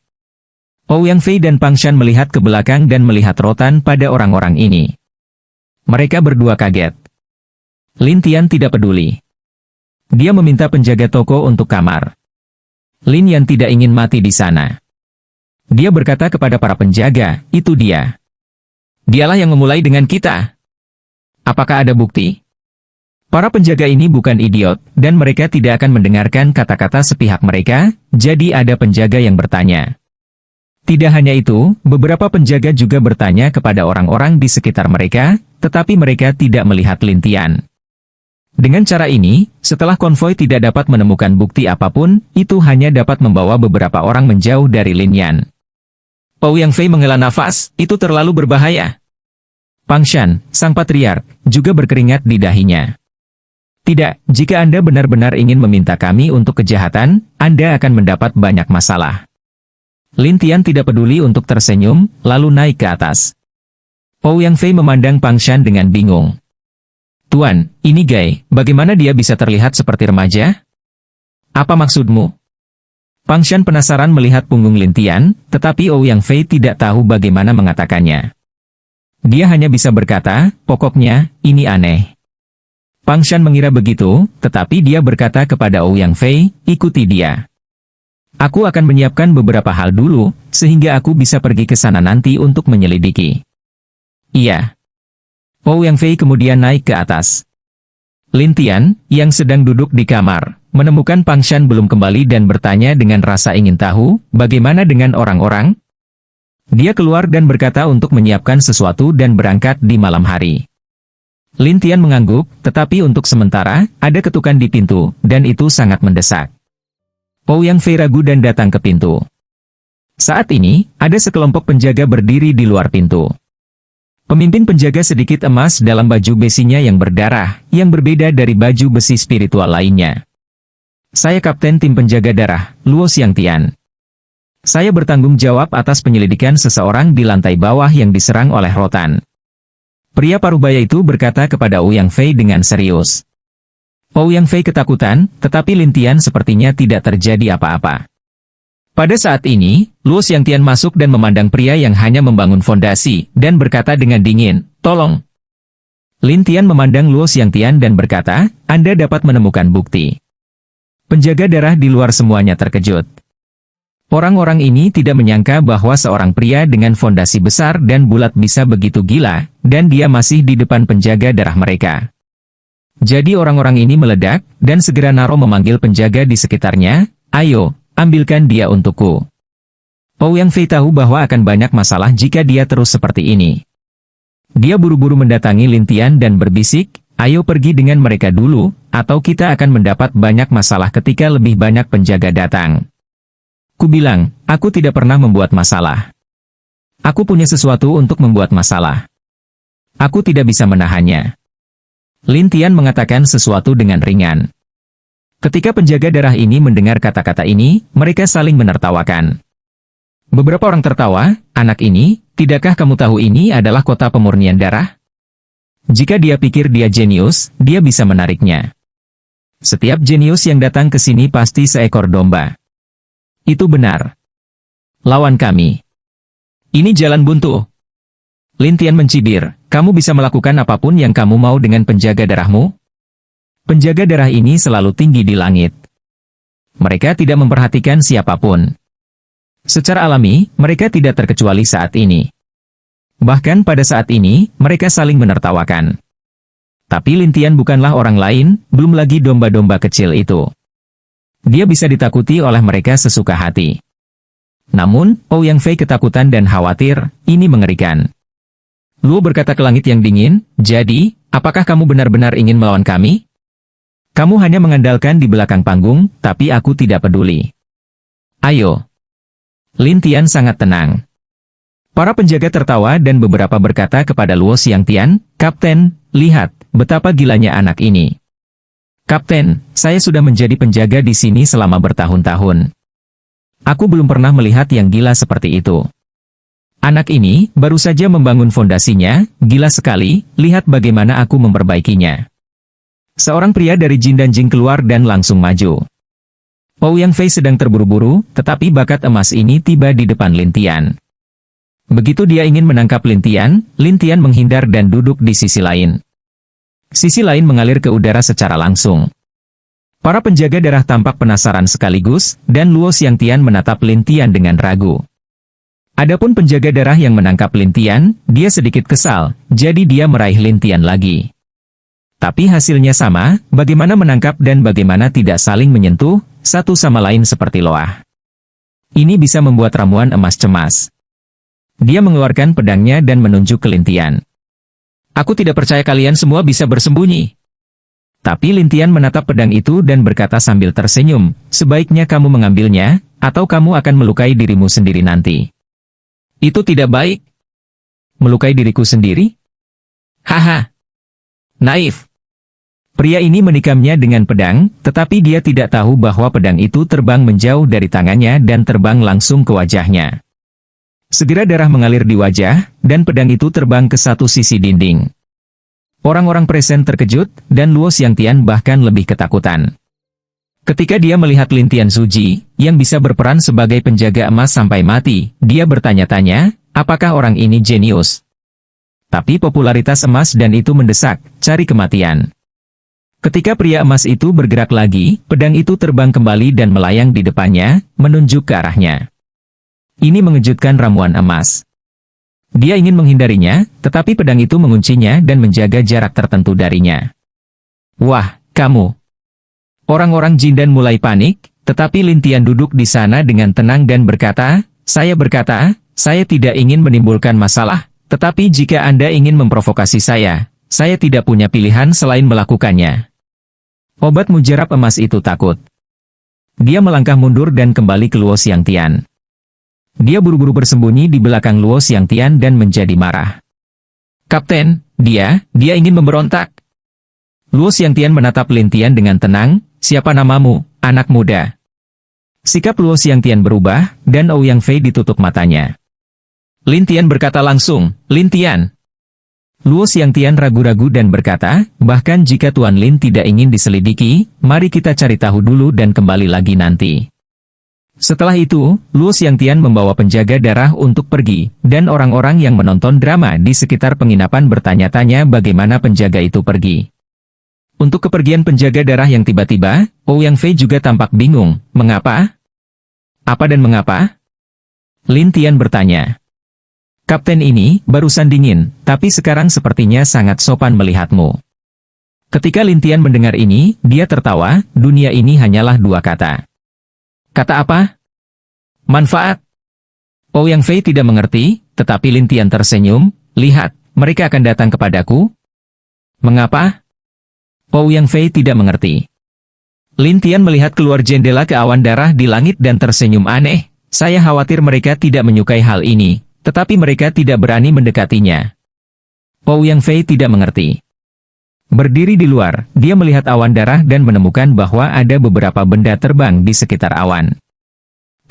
Speaker 1: Ouyang Fei dan Pang Shan melihat ke belakang dan melihat rotan pada orang-orang ini. Mereka berdua kaget. Lin Tian tidak peduli. Dia meminta penjaga toko untuk kamar. Lin Yan tidak ingin mati di sana. Dia berkata kepada para penjaga, itu dia. Dialah yang memulai dengan kita. Apakah ada bukti? Para penjaga ini bukan idiot, dan mereka tidak akan mendengarkan kata-kata sepihak mereka, jadi ada penjaga yang bertanya. Tidak hanya itu, beberapa penjaga juga bertanya kepada orang-orang di sekitar mereka, tetapi mereka tidak melihat Lin Tian. Dengan cara ini, setelah konvoi tidak dapat menemukan bukti apapun, itu hanya dapat membawa beberapa orang menjauh dari Lin Yan. Ouyang Fei menghela nafas, itu terlalu berbahaya. Pang Shan, sang patriark, juga berkeringat di dahinya. Tidak, jika Anda benar-benar ingin meminta kami untuk kejahatan, Anda akan mendapat banyak masalah. Lin Tian tidak peduli untuk tersenyum, lalu naik ke atas. Ouyang Fei memandang Pang Shan dengan bingung. Tuan, ini Gai, bagaimana dia bisa terlihat seperti remaja? Apa maksudmu? Pang Shan penasaran melihat punggung Lin Tian, tetapi Ouyang Fei tidak tahu bagaimana mengatakannya. Dia hanya bisa berkata, pokoknya, ini aneh. Pang Shan mengira begitu, tetapi dia berkata kepada Ouyang Fei, ikuti dia. Aku akan menyiapkan beberapa hal dulu, sehingga aku bisa pergi ke sana nanti untuk menyelidiki. Iya. Ouyang Fei kemudian naik ke atas. Lin Tian, yang sedang duduk di kamar, menemukan Pang Shan belum kembali dan bertanya dengan rasa ingin tahu, bagaimana dengan orang-orang? Dia keluar dan berkata untuk menyiapkan sesuatu dan berangkat di malam hari. Lin Tian mengangguk, tetapi untuk sementara, ada ketukan di pintu, dan itu sangat mendesak. Ouyang Fei ragu dan datang ke pintu. Saat ini, ada sekelompok penjaga berdiri di luar pintu. Pemimpin penjaga sedikit emas dalam baju besinya yang berdarah, yang berbeda dari baju besi spiritual lainnya. Saya Kapten Tim Penjaga Darah, Luo Xiangtian. Saya bertanggung jawab atas penyelidikan seseorang di lantai bawah yang diserang oleh rotan. Pria parubaya itu berkata kepada Ouyang Fei dengan serius. Ouyang Fei ketakutan, tetapi Lin Tian sepertinya tidak terjadi apa-apa. Pada saat ini, Luo Xiangtian masuk dan memandang pria yang hanya membangun fondasi, dan berkata dengan dingin, tolong. Lin Tian memandang Luo Xiangtian dan berkata, Anda dapat menemukan bukti. Penjaga darah di luar semuanya terkejut. Orang-orang ini tidak menyangka bahwa seorang pria dengan fondasi besar dan bulat bisa begitu gila, dan dia masih di depan penjaga darah mereka. Jadi orang-orang ini meledak, dan segera Naro memanggil penjaga di sekitarnya, "Ayo, ambilkan dia untukku." Ouyang Fei tahu bahwa akan banyak masalah jika dia terus seperti ini. Dia buru-buru mendatangi Lin Tian dan berbisik, "Ayo pergi dengan mereka dulu, atau kita akan mendapat banyak masalah ketika lebih banyak penjaga datang." Kubilang, aku tidak pernah membuat masalah. Aku punya sesuatu untuk membuat masalah. Aku tidak bisa menahannya. Lin Tian mengatakan sesuatu dengan ringan. Ketika penjaga darah ini mendengar kata-kata ini, mereka saling menertawakan. Beberapa orang tertawa, "Anak ini, tidakkah kamu tahu ini adalah kota pemurnian darah? Jika dia pikir dia jenius, dia bisa menariknya. Setiap jenius yang datang ke sini pasti seekor domba." Itu benar. Lawan kami. Ini jalan buntu. Lin Tian mencibir, "Kamu bisa melakukan apapun yang kamu mau dengan penjaga darahmu?" Penjaga darah ini selalu tinggi di langit. Mereka tidak memperhatikan siapapun. Secara alami, mereka tidak terkecuali saat ini. Bahkan pada saat ini, mereka saling menertawakan. Tapi Lin Tian bukanlah orang lain, belum lagi domba-domba kecil itu. Dia bisa ditakuti oleh mereka sesuka hati. Namun, Ouyang Fei ketakutan dan khawatir, ini mengerikan. Luo berkata ke langit yang dingin, "Jadi, apakah kamu benar-benar ingin melawan kami? Kamu hanya mengandalkan di belakang panggung, tapi aku tidak peduli. Ayo." Lin Tian sangat tenang. Para penjaga tertawa dan beberapa berkata kepada Luo Xiangtian, "Kapten, lihat, betapa gilanya anak ini. Kapten, saya sudah menjadi penjaga di sini selama bertahun-tahun. Aku belum pernah melihat yang gila seperti itu. Anak ini baru saja membangun fondasinya, gila sekali, lihat bagaimana aku memperbaikinya." Seorang pria dari Jin dan Jing keluar dan langsung maju. Ouyang Fei sedang terburu-buru, tetapi bakat emas ini tiba di depan Lin Tian. Begitu dia ingin menangkap Lin Tian menghindar dan duduk di sisi lain. Sisi lain mengalir ke udara secara langsung. Para penjaga darah tampak penasaran sekaligus, dan Luo Xiangtian menatap Lin Tian dengan ragu. Adapun penjaga darah yang menangkap Lin Tian, dia sedikit kesal, jadi dia meraih Lin Tian lagi. Tapi hasilnya sama, bagaimana menangkap dan bagaimana tidak saling menyentuh, satu sama lain seperti loah. Ini bisa membuat ramuan emas cemas. Dia mengeluarkan pedangnya dan menunjuk ke Lin Tian. "Aku tidak percaya kalian semua bisa bersembunyi." Tapi Lin Tian menatap pedang itu dan berkata sambil tersenyum, "Sebaiknya kamu mengambilnya, atau kamu akan melukai dirimu sendiri nanti." "Itu tidak baik." "Melukai diriku sendiri? Haha. Naif." Pria ini menikamnya dengan pedang, tetapi dia tidak tahu bahwa pedang itu terbang menjauh dari tangannya dan terbang langsung ke wajahnya. Segera darah mengalir di wajah, dan pedang itu terbang ke satu sisi dinding. Orang-orang present terkejut, dan Luo Xiangtian bahkan lebih ketakutan. Ketika dia melihat Lin Tian Suji, yang bisa berperan sebagai penjaga emas sampai mati, dia bertanya-tanya, apakah orang ini jenius? Tapi popularitas emas dan itu mendesak, cari kematian. Ketika pria emas itu bergerak lagi, pedang itu terbang kembali dan melayang di depannya, menunjuk ke arahnya. Ini mengejutkan ramuan emas. Dia ingin menghindarinya, tetapi pedang itu menguncinya dan menjaga jarak tertentu darinya. "Wah, kamu!" Orang-orang Jindan mulai panik, tetapi Lin Tian duduk di sana dengan tenang dan berkata, saya tidak ingin menimbulkan masalah, tetapi jika Anda ingin memprovokasi saya tidak punya pilihan selain melakukannya." Obat mujarab emas itu takut. Dia melangkah mundur dan kembali ke Luo Xiangtian. Dia buru-buru bersembunyi di belakang Luo Xiangtian dan menjadi marah. "Kapten, dia ingin memberontak." Luo Xiangtian menatap Lin Tian dengan tenang, "Siapa namamu, anak muda?" Sikap Luo Xiangtian berubah, dan Ouyang Fei ditutup matanya. Lin Tian berkata langsung, "Lin Tian." Luo Xiangtian ragu-ragu dan berkata, "Bahkan jika Tuan Lin tidak ingin diselidiki, mari kita cari tahu dulu dan kembali lagi nanti." Setelah itu, Luo Xiangtian membawa penjaga darah untuk pergi, dan orang-orang yang menonton drama di sekitar penginapan bertanya-tanya bagaimana penjaga itu pergi. Untuk kepergian penjaga darah yang tiba-tiba, Ouyang Fei juga tampak bingung, "Mengapa? Apa dan mengapa? Lin Tian bertanya. Kapten ini barusan dingin, tapi sekarang sepertinya sangat sopan melihatmu. Ketika Lin Tian mendengar ini, dia tertawa, dunia ini hanyalah dua kata. Kata apa? Manfaat. Ouyang Fei tidak mengerti, tetapi Lin Tian tersenyum, lihat, mereka akan datang kepadaku. Mengapa? Ouyang Fei tidak mengerti. Lin Tian melihat keluar jendela ke awan darah di langit dan tersenyum aneh. Saya khawatir mereka tidak menyukai hal ini, tetapi mereka tidak berani mendekatinya. Ouyang Fei tidak mengerti. Berdiri di luar, dia melihat awan darah dan menemukan bahwa ada beberapa benda terbang di sekitar awan.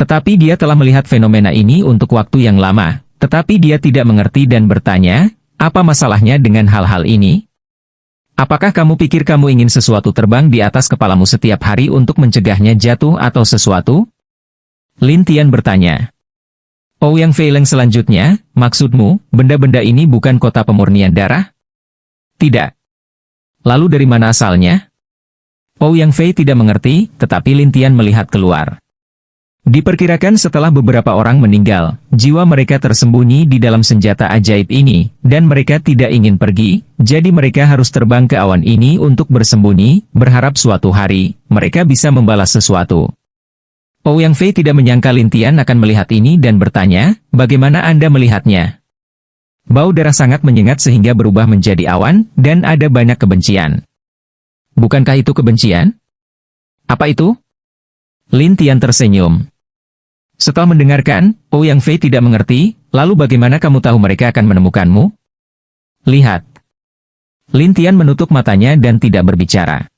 Speaker 1: Tetapi dia telah melihat fenomena ini untuk waktu yang lama, tetapi dia tidak mengerti dan bertanya, apa masalahnya dengan hal-hal ini? Apakah kamu pikir kamu ingin sesuatu terbang di atas kepalamu setiap hari untuk mencegahnya jatuh atau sesuatu? Lin Tian bertanya. Ouyang Fei Leng selanjutnya, maksudmu, benda-benda ini bukan kota pemurnian darah? Tidak. Lalu dari mana asalnya? Ouyang Fei tidak mengerti, tetapi Lin Tian melihat keluar. Diperkirakan setelah beberapa orang meninggal, jiwa mereka tersembunyi di dalam senjata ajaib ini, dan mereka tidak ingin pergi, jadi mereka harus terbang ke awan ini untuk bersembunyi, berharap suatu hari, mereka bisa membalas sesuatu. Ouyang Fei tidak menyangka Lin Tian akan melihat ini dan bertanya, bagaimana Anda melihatnya? Bau darah sangat menyengat sehingga berubah menjadi awan, dan ada banyak kebencian. Bukankah itu kebencian? Apa itu? Lin Tian tersenyum. Setelah mendengarkan, Ouyang Fei tidak mengerti, lalu bagaimana kamu tahu mereka akan menemukanmu? Lihat. Lin Tian menutup matanya dan tidak berbicara.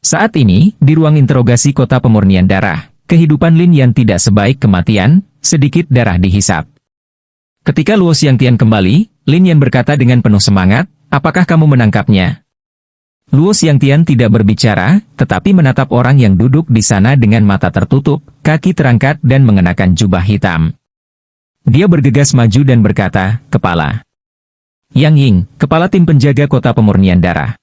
Speaker 1: Saat ini, di ruang interogasi kota pemurnian darah, kehidupan Lin Yan tidak sebaik kematian, sedikit darah dihisap. Ketika Luo Xiangtian kembali, Lin Yan berkata dengan penuh semangat, apakah kamu menangkapnya? Luo Xiangtian tidak berbicara, tetapi menatap orang yang duduk di sana dengan mata tertutup, kaki terangkat dan mengenakan jubah hitam. Dia bergegas maju dan berkata, kepala. Yang Ying, kepala tim penjaga kota pemurnian darah.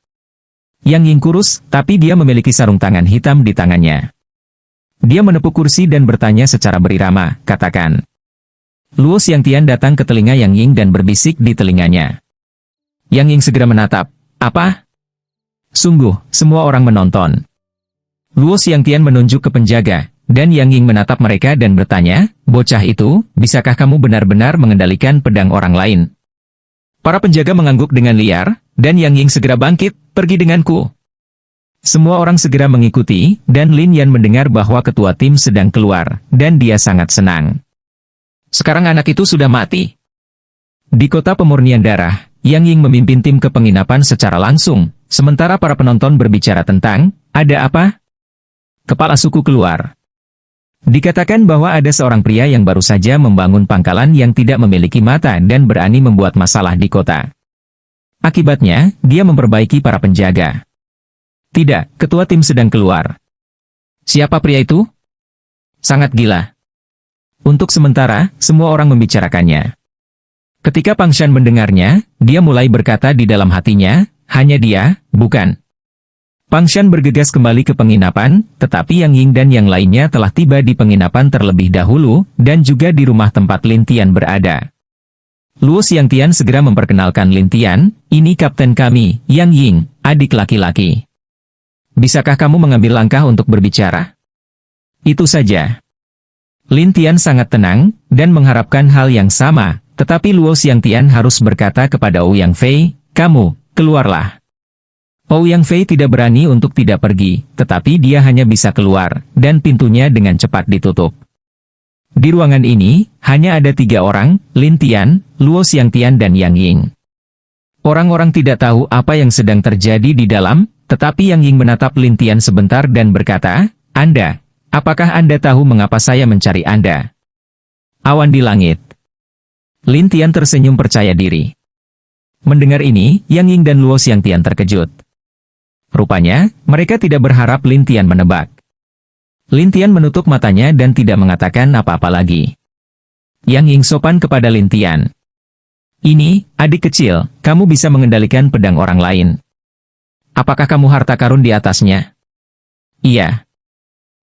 Speaker 1: Yang Ying kurus, tapi dia memiliki sarung tangan hitam di tangannya. Dia menepuk kursi dan bertanya secara berirama, katakan. Luo Xiangtian datang ke telinga Yang Ying dan berbisik di telinganya. Yang Ying segera menatap, apa? Sungguh, semua orang menonton. Luo Xiangtian menunjuk ke penjaga, dan Yang Ying menatap mereka dan bertanya, bocah itu, bisakah kamu benar-benar mengendalikan pedang orang lain? Para penjaga mengangguk dengan liar, dan Yang Ying segera bangkit, pergi denganku. Semua orang segera mengikuti, dan Lin Yan mendengar bahwa ketua tim sedang keluar, dan dia sangat senang. Sekarang anak itu sudah mati. Di kota pemurnian darah, Yang Ying memimpin tim ke penginapan secara langsung, sementara para penonton berbicara tentang, ada apa? Kepala suku keluar. Dikatakan bahwa ada seorang pria yang baru saja membangun pangkalan yang tidak memiliki mata dan berani membuat masalah di kota. Akibatnya, dia memperbaiki para penjaga. Tidak, ketua tim sedang keluar. Siapa pria itu? Sangat gila. Untuk sementara, semua orang membicarakannya. Ketika Pang Shan mendengarnya, dia mulai berkata di dalam hatinya, hanya dia, bukan. Pang Shan bergegas kembali ke penginapan, tetapi Yang Ying dan yang lainnya telah tiba di penginapan terlebih dahulu, dan juga di rumah tempat Lin Tian berada. Luo Xiangtian segera memperkenalkan Lin Tian, ini kapten kami, Yang Ying, adik laki-laki. Bisakah kamu mengambil langkah untuk berbicara? Itu saja. Lin Tian sangat tenang, dan mengharapkan hal yang sama, tetapi Luo Xiangtian harus berkata kepada Ouyang Fei, kamu, keluarlah. Ouyang Fei tidak berani untuk tidak pergi, tetapi dia hanya bisa keluar, dan pintunya dengan cepat ditutup. Di ruangan ini, hanya ada 3 orang, Lin Tian, Luo Xiangtian dan Yang Ying. Orang-orang tidak tahu apa yang sedang terjadi di dalam, tetapi Yang Ying menatap Lin Tian sebentar dan berkata, Anda, apakah Anda tahu mengapa saya mencari Anda? Awan di langit. Lin Tian tersenyum percaya diri. Mendengar ini, Yang Ying dan Luo Xiangtian terkejut. Rupanya, mereka tidak berharap Lin Tian menebak. Lin Tian menutup matanya dan tidak mengatakan apa-apa lagi. Yang Ying sopan kepada Lin Tian. Ini, adik kecil, kamu bisa mengendalikan pedang orang lain. Apakah kamu harta karun di atasnya? Iya.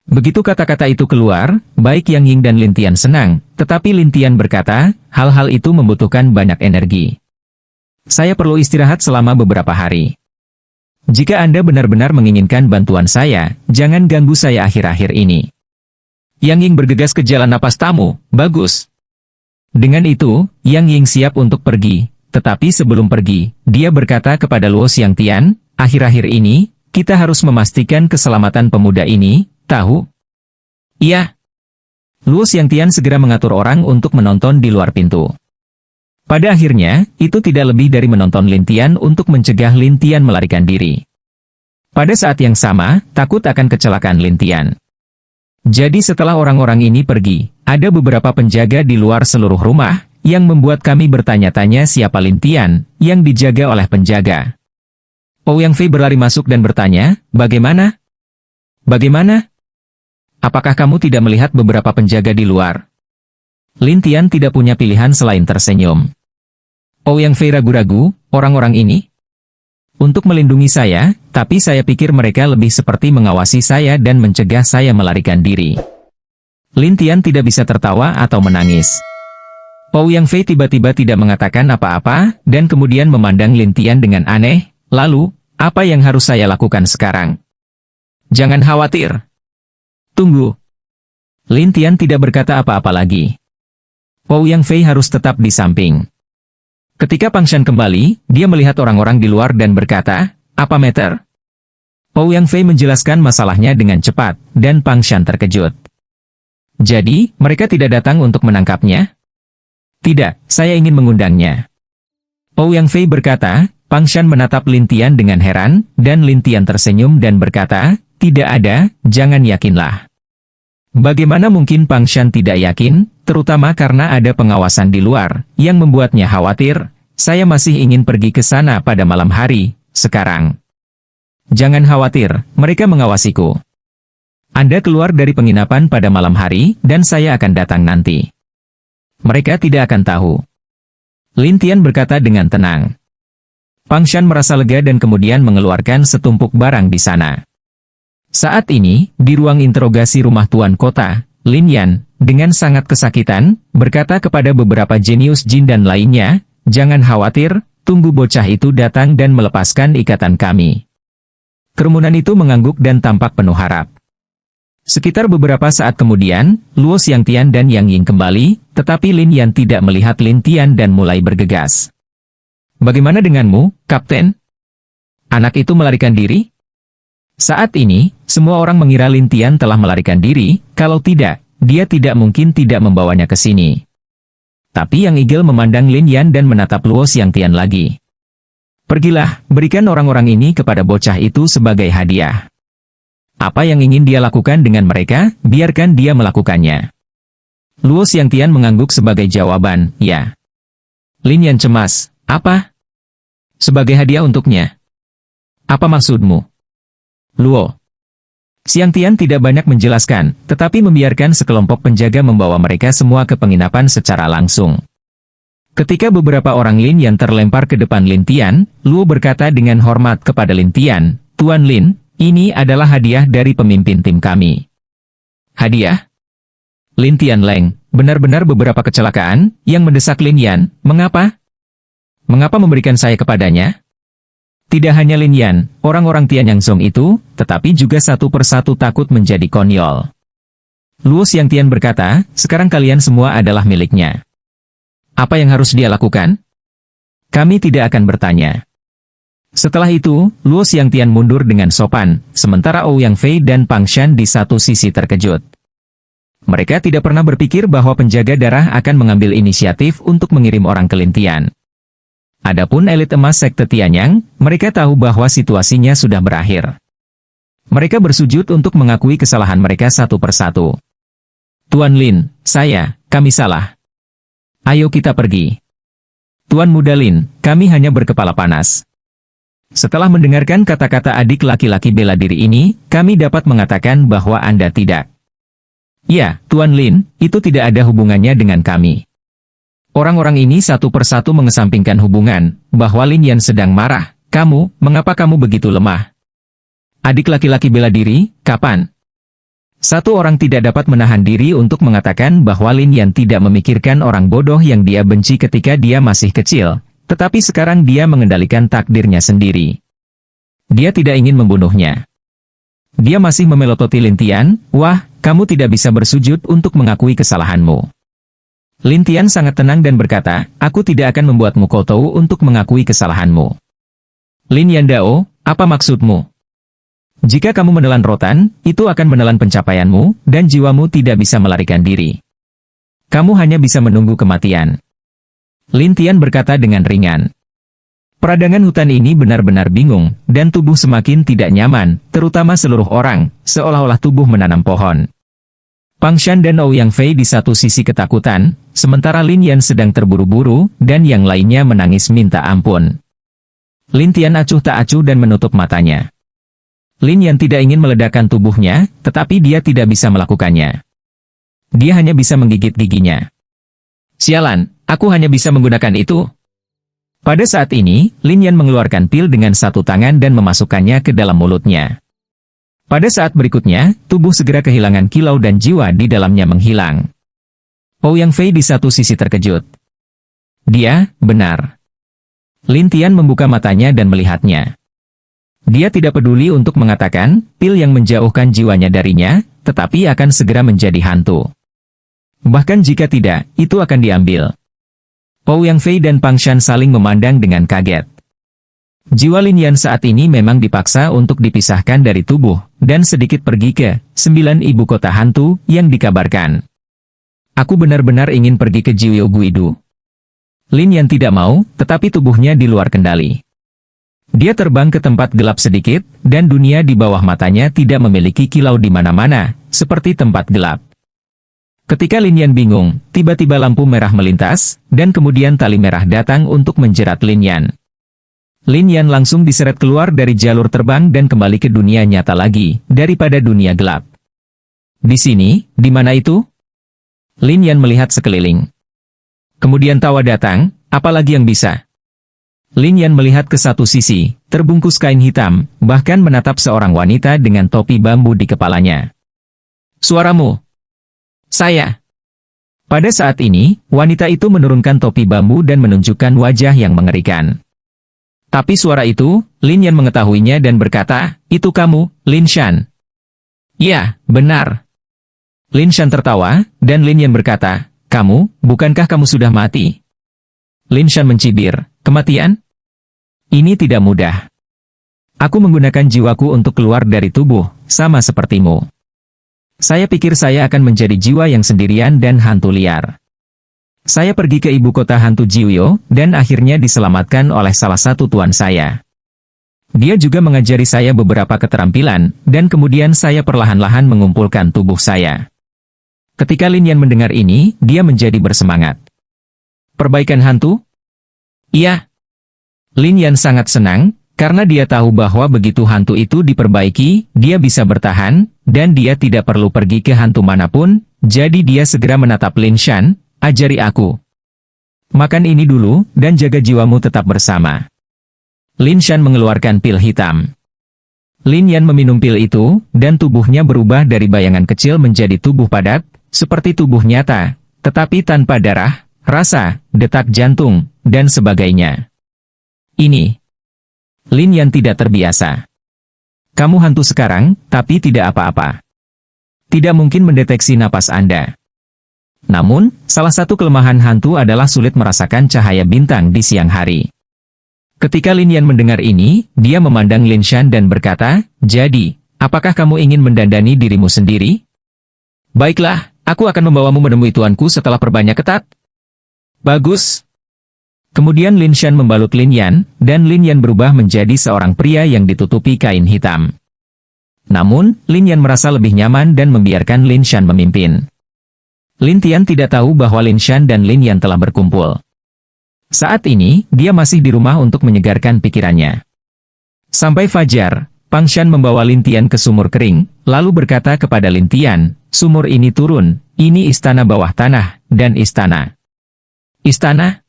Speaker 1: Begitu kata-kata itu keluar, baik Yang Ying dan Lin Tian senang, tetapi Lin Tian berkata, hal-hal itu membutuhkan banyak energi. Saya perlu istirahat selama beberapa hari. Jika Anda benar-benar menginginkan bantuan saya, jangan ganggu saya akhir-akhir ini. Yang Ying bergegas ke jalan napas tamu, bagus. Dengan itu, Yang Ying siap untuk pergi, tetapi sebelum pergi, dia berkata kepada Luo Xiangtian, akhir-akhir ini, kita harus memastikan keselamatan pemuda ini, tahu? Iya. Luo Xiangtian segera mengatur orang untuk menonton di luar pintu. Pada akhirnya, itu tidak lebih dari menonton Lin Tian untuk mencegah Lin Tian melarikan diri. Pada saat yang sama, takut akan kecelakaan Lin Tian. Jadi setelah orang-orang ini pergi, ada beberapa penjaga di luar seluruh rumah, yang membuat kami bertanya-tanya siapa Lin Tian, yang dijaga oleh penjaga. Ouyang Fei berlari masuk dan bertanya, bagaimana? Bagaimana? Apakah kamu tidak melihat beberapa penjaga di luar? Lin Tian tidak punya pilihan selain tersenyum. Ouyang Fei ragu-ragu, orang-orang ini? Untuk melindungi saya, tapi saya pikir mereka lebih seperti mengawasi saya dan mencegah saya melarikan diri. Lin Tian tidak bisa tertawa atau menangis. Ouyang Fei tiba-tiba tidak mengatakan apa-apa, dan kemudian memandang Lin Tian dengan aneh, lalu, apa yang harus saya lakukan sekarang? Jangan khawatir. Tunggu. Lin Tian tidak berkata apa-apa lagi. Ouyang Fei harus tetap di samping. Ketika Pang Shan kembali, dia melihat orang-orang di luar dan berkata, apa meter? Ouyang Fei menjelaskan masalahnya dengan cepat, dan Pang Shan terkejut. Jadi, mereka tidak datang untuk menangkapnya? Tidak, saya ingin mengundangnya. Ouyang Fei berkata, Pang Shan menatap Lin Tian dengan heran, dan Lin Tian tersenyum dan berkata, tidak ada, jangan yakinlah. Bagaimana mungkin Pang Shan tidak yakin, terutama karena ada pengawasan di luar, yang membuatnya khawatir, saya masih ingin pergi ke sana pada malam hari, sekarang. Jangan khawatir, mereka mengawasiku. Anda keluar dari penginapan pada malam hari, dan saya akan datang nanti. Mereka tidak akan tahu. Lin Tian berkata dengan tenang. Pang Shan merasa lega dan kemudian mengeluarkan setumpuk barang di sana. Saat ini, di ruang interogasi rumah tuan kota, Lin Yan, dengan sangat kesakitan, berkata kepada beberapa jenius jin dan lainnya, jangan khawatir, tunggu bocah itu datang dan melepaskan ikatan kami. Kerumunan itu mengangguk dan tampak penuh harap. Sekitar beberapa saat kemudian, Luo Xiangtian dan Yang Ying kembali, tetapi Lin Yan tidak melihat Lin Tian dan mulai bergegas. Bagaimana denganmu, Kapten? Anak itu melarikan diri? Saat ini, semua orang mengira Lin Tian telah melarikan diri, kalau tidak, dia tidak mungkin tidak membawanya ke sini. Tapi Yang Igel memandang Lin Yan dan menatap Luo Xiangtian lagi. Pergilah, berikan orang-orang ini kepada bocah itu sebagai hadiah. Apa yang ingin dia lakukan dengan mereka, biarkan dia melakukannya. Luo Xiangtian mengangguk sebagai jawaban, ya. Lin Yan cemas, apa? Sebagai hadiah untuknya. Apa maksudmu? Luo Xiangtian tidak banyak menjelaskan, tetapi membiarkan sekelompok penjaga membawa mereka semua ke penginapan secara langsung. Ketika beberapa orang Lin yang terlempar ke depan Lin Tian, Luo berkata dengan hormat kepada Lin Tian, Tuan Lin, ini adalah hadiah dari pemimpin tim kami. Hadiah? Lin Tian Leng, benar-benar beberapa kecelakaan, yang mendesak Lin Yan, mengapa? Mengapa memberikan saya kepadanya? Tidak hanya Lin Yan, orang-orang Tianyang Song itu, tetapi juga satu persatu takut menjadi konyol. Luo Xiangtian berkata, sekarang kalian semua adalah miliknya. Apa yang harus dia lakukan? Kami tidak akan bertanya. Setelah itu, Luo Xiangtian mundur dengan sopan, sementara Ouyang Fei dan Pang Shan di satu sisi terkejut. Mereka tidak pernah berpikir bahwa penjaga darah akan mengambil inisiatif untuk mengirim orang ke Lin Tian. Adapun elit emas sekte Tianyang, mereka tahu bahwa situasinya sudah berakhir. Mereka bersujud untuk mengakui kesalahan mereka satu persatu. Tuan Lin, kami salah. Ayo kita pergi. Tuan Muda Lin, kami hanya berkepala panas. Setelah mendengarkan kata-kata adik laki-laki bela diri ini, kami dapat mengatakan bahwa Anda tidak. Ya, Tuan Lin, itu tidak ada hubungannya dengan kami. Orang-orang ini satu persatu mengesampingkan hubungan, bahwa Lin Yan sedang marah. Mengapa kamu begitu lemah? Adik laki-laki bela diri, kapan? Satu orang tidak dapat menahan diri untuk mengatakan bahwa Lin Yan tidak memikirkan orang bodoh yang dia benci ketika dia masih kecil, tetapi sekarang dia mengendalikan takdirnya sendiri. Dia tidak ingin membunuhnya. Dia masih memelototi Lin Tian, "Wah, kamu tidak bisa bersujud untuk mengakui kesalahanmu." Lin Tian sangat tenang dan berkata, "Aku tidak akan membuatmu kotor untuk mengakui kesalahanmu." Lin Yandao, apa maksudmu? Jika kamu menelan rotan, itu akan menelan pencapaianmu, dan jiwamu tidak bisa melarikan diri. Kamu hanya bisa menunggu kematian. Lin Tian berkata dengan ringan. Peradangan hutan ini benar-benar bingung, dan tubuh semakin tidak nyaman, terutama seluruh orang, seolah-olah tubuh menanam pohon. Pang Shan dan Ouyang Fei di satu sisi ketakutan, sementara Lin Yan sedang terburu-buru, dan yang lainnya menangis minta ampun. Lin Tian acuh tak acuh dan menutup matanya. Lin Yan tidak ingin meledakkan tubuhnya, tetapi dia tidak bisa melakukannya. Dia hanya bisa menggigit giginya. Sialan, aku hanya bisa menggunakan itu. Pada saat ini, Lin Yan mengeluarkan pil dengan satu tangan dan memasukkannya ke dalam mulutnya. Pada saat berikutnya, tubuh segera kehilangan kilau dan jiwa di dalamnya menghilang. Ouyang Fei di satu sisi terkejut. Dia, benar. Lin Tian membuka matanya dan melihatnya. Dia tidak peduli untuk mengatakan, pil yang menjauhkan jiwanya darinya, tetapi akan segera menjadi hantu. Bahkan jika tidak, itu akan diambil. Ouyang Fei dan Pang Shan saling memandang dengan kaget. Jiwa Lin Yan saat ini memang dipaksa untuk dipisahkan dari tubuh, dan sedikit pergi ke 9 ibu kota hantu yang dikabarkan. Aku benar-benar ingin pergi ke Jiuyou Guidu. Lin Yan tidak mau, tetapi tubuhnya di luar kendali. Dia terbang ke tempat gelap sedikit, dan dunia di bawah matanya tidak memiliki kilau di mana-mana, seperti tempat gelap. Ketika Lin Yan bingung, tiba-tiba lampu merah melintas, dan kemudian tali merah datang untuk menjerat Lin Yan. Lin Yan langsung diseret keluar dari jalur terbang dan kembali ke dunia nyata lagi, daripada dunia gelap. Di sini, di mana itu? Lin Yan melihat sekeliling. Kemudian tawa datang, apalagi yang bisa? Lin Yan melihat ke satu sisi, terbungkus kain hitam, bahkan menatap seorang wanita dengan topi bambu di kepalanya. Suaramu. Saya. Pada saat ini, wanita itu menurunkan topi bambu dan menunjukkan wajah yang mengerikan. Tapi suara itu, Lin Yan mengetahuinya dan berkata, itu kamu, Lin Shan. Ya, benar. Lin Shan tertawa, dan Lin Yan berkata, kamu, bukankah kamu sudah mati? Lin Shan mencibir, kematian? Ini tidak mudah. Aku menggunakan jiwaku untuk keluar dari tubuh, sama sepertimu. Saya pikir saya akan menjadi jiwa yang sendirian dan hantu liar. Saya pergi ke ibu kota hantu Jiuyou, dan akhirnya diselamatkan oleh salah satu tuan saya. Dia juga mengajari saya beberapa keterampilan, dan kemudian saya perlahan-lahan mengumpulkan tubuh saya. Ketika Lin Yan mendengar ini, dia menjadi bersemangat. Perbaikan hantu? Iya. Lin Yan sangat senang, karena dia tahu bahwa begitu hantu itu diperbaiki, dia bisa bertahan, dan dia tidak perlu pergi ke hantu manapun, jadi dia segera menatap Lin Shan, ajari aku. Makan ini dulu, dan jaga jiwamu tetap bersama. Lin Shan mengeluarkan pil hitam. Lin Yan meminum pil itu, dan tubuhnya berubah dari bayangan kecil menjadi tubuh padat, seperti tubuh nyata, tetapi tanpa darah, rasa, detak jantung, dan sebagainya. Ini. Lin Yan tidak terbiasa. Kamu hantu sekarang, tapi tidak apa-apa. Tidak mungkin mendeteksi napas Anda. Namun, salah satu kelemahan hantu adalah sulit merasakan cahaya bintang di siang hari. Ketika Lin Yan mendengar ini, dia memandang Lin Shan dan berkata, jadi, apakah kamu ingin mendandani dirimu sendiri? Baiklah, aku akan membawamu menemui tuanku setelah perbanyak ketat. Bagus. Kemudian Lin Shan membalut Lin Yan, dan Lin Yan berubah menjadi seorang pria yang ditutupi kain hitam. Namun, Lin Yan merasa lebih nyaman dan membiarkan Lin Shan memimpin. Lin Tian tidak tahu bahwa Lin Shan dan Lin Yan telah berkumpul. Saat ini, dia masih di rumah untuk menyegarkan pikirannya. Sampai fajar, Pang Shan membawa Lin Tian ke sumur kering, lalu berkata kepada Lin Tian, sumur ini turun, ini istana bawah tanah, dan istana. Istana?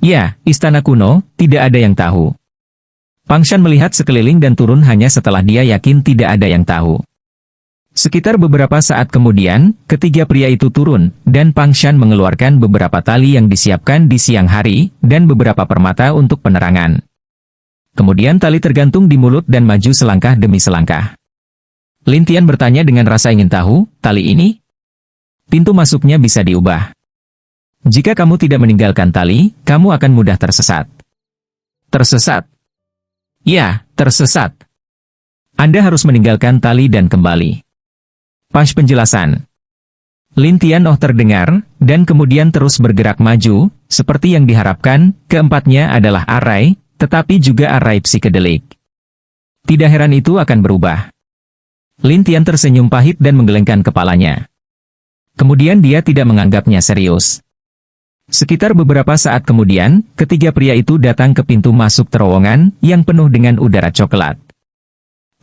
Speaker 1: Ya, istana kuno, tidak ada yang tahu. Pang Shan melihat sekeliling dan turun hanya setelah dia yakin tidak ada yang tahu. Sekitar beberapa saat kemudian, ketiga pria itu turun, dan Pang Shan mengeluarkan beberapa tali yang disiapkan di siang hari, dan beberapa permata untuk penerangan. Kemudian tali tergantung di mulut dan maju selangkah demi selangkah. Lin Tian bertanya dengan rasa ingin tahu, tali ini? Pintu masuknya bisa diubah. Jika kamu tidak meninggalkan tali, kamu akan mudah tersesat. Tersesat? Ya, tersesat. Anda harus meninggalkan tali dan kembali. Pas penjelasan. Lin Tian terdengar, dan kemudian terus bergerak maju, seperti yang diharapkan, keempatnya adalah arai, tetapi juga arai psikedelik. Tidak heran itu akan berubah. Lin Tian tersenyum pahit dan menggelengkan kepalanya. Kemudian dia tidak menganggapnya serius. Sekitar beberapa saat kemudian, ketiga pria itu datang ke pintu masuk terowongan, yang penuh dengan udara coklat.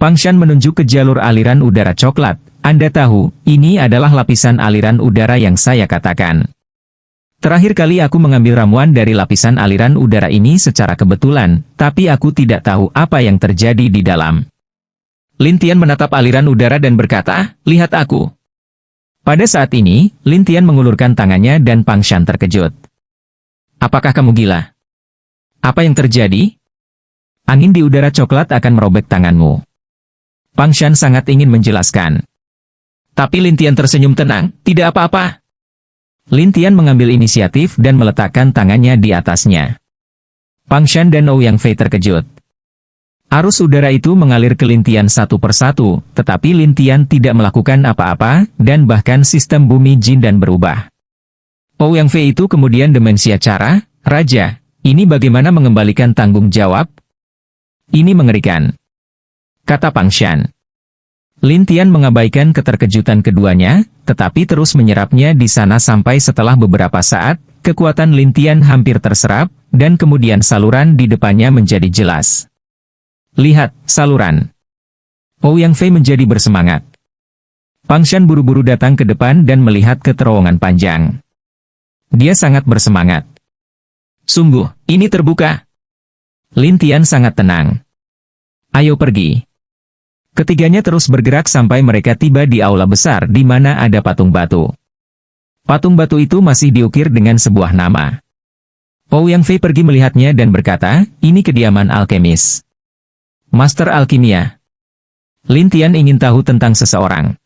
Speaker 1: Pang Shan menunjuk ke jalur aliran udara coklat. Anda tahu, ini adalah lapisan aliran udara yang saya katakan. Terakhir kali aku mengambil ramuan dari lapisan aliran udara ini secara kebetulan, tapi aku tidak tahu apa yang terjadi di dalam. Lin Tian menatap aliran udara dan berkata, lihat aku. Pada saat ini, Lin Tian mengulurkan tangannya dan Pang Shan terkejut. Apakah kamu gila? Apa yang terjadi? Angin di udara coklat akan merobek tanganmu. Pang Shan sangat ingin menjelaskan. Tapi Lin Tian tersenyum tenang, tidak apa-apa. Lin Tian mengambil inisiatif dan meletakkan tangannya di atasnya. Pang Shan dan Ouyang Fei terkejut. Arus udara itu mengalir ke Lin Tian satu persatu, tetapi Lin Tian tidak melakukan apa-apa, dan bahkan sistem bumi jin dan berubah. Ouyang Fei itu kemudian demensia cara, Raja, ini bagaimana mengembalikan tanggung jawab? Ini mengerikan, kata Pang Shan. Lin Tian mengabaikan keterkejutan keduanya, tetapi terus menyerapnya di sana sampai setelah beberapa saat, kekuatan Lin Tian hampir terserap, dan kemudian saluran di depannya menjadi jelas. Lihat, saluran. Ouyang Fei menjadi bersemangat. Pang Shan buru-buru datang ke depan dan melihat ke terowongan panjang. Dia sangat bersemangat. Sungguh, ini terbuka. Lin Tian sangat tenang. Ayo pergi. Ketiganya terus bergerak sampai mereka tiba di aula besar di mana ada patung batu. Patung batu itu masih diukir dengan sebuah nama. Ouyang Fei pergi melihatnya dan berkata, ini kediaman alkemis. Master alkimia. Lin Tian ingin tahu tentang seseorang.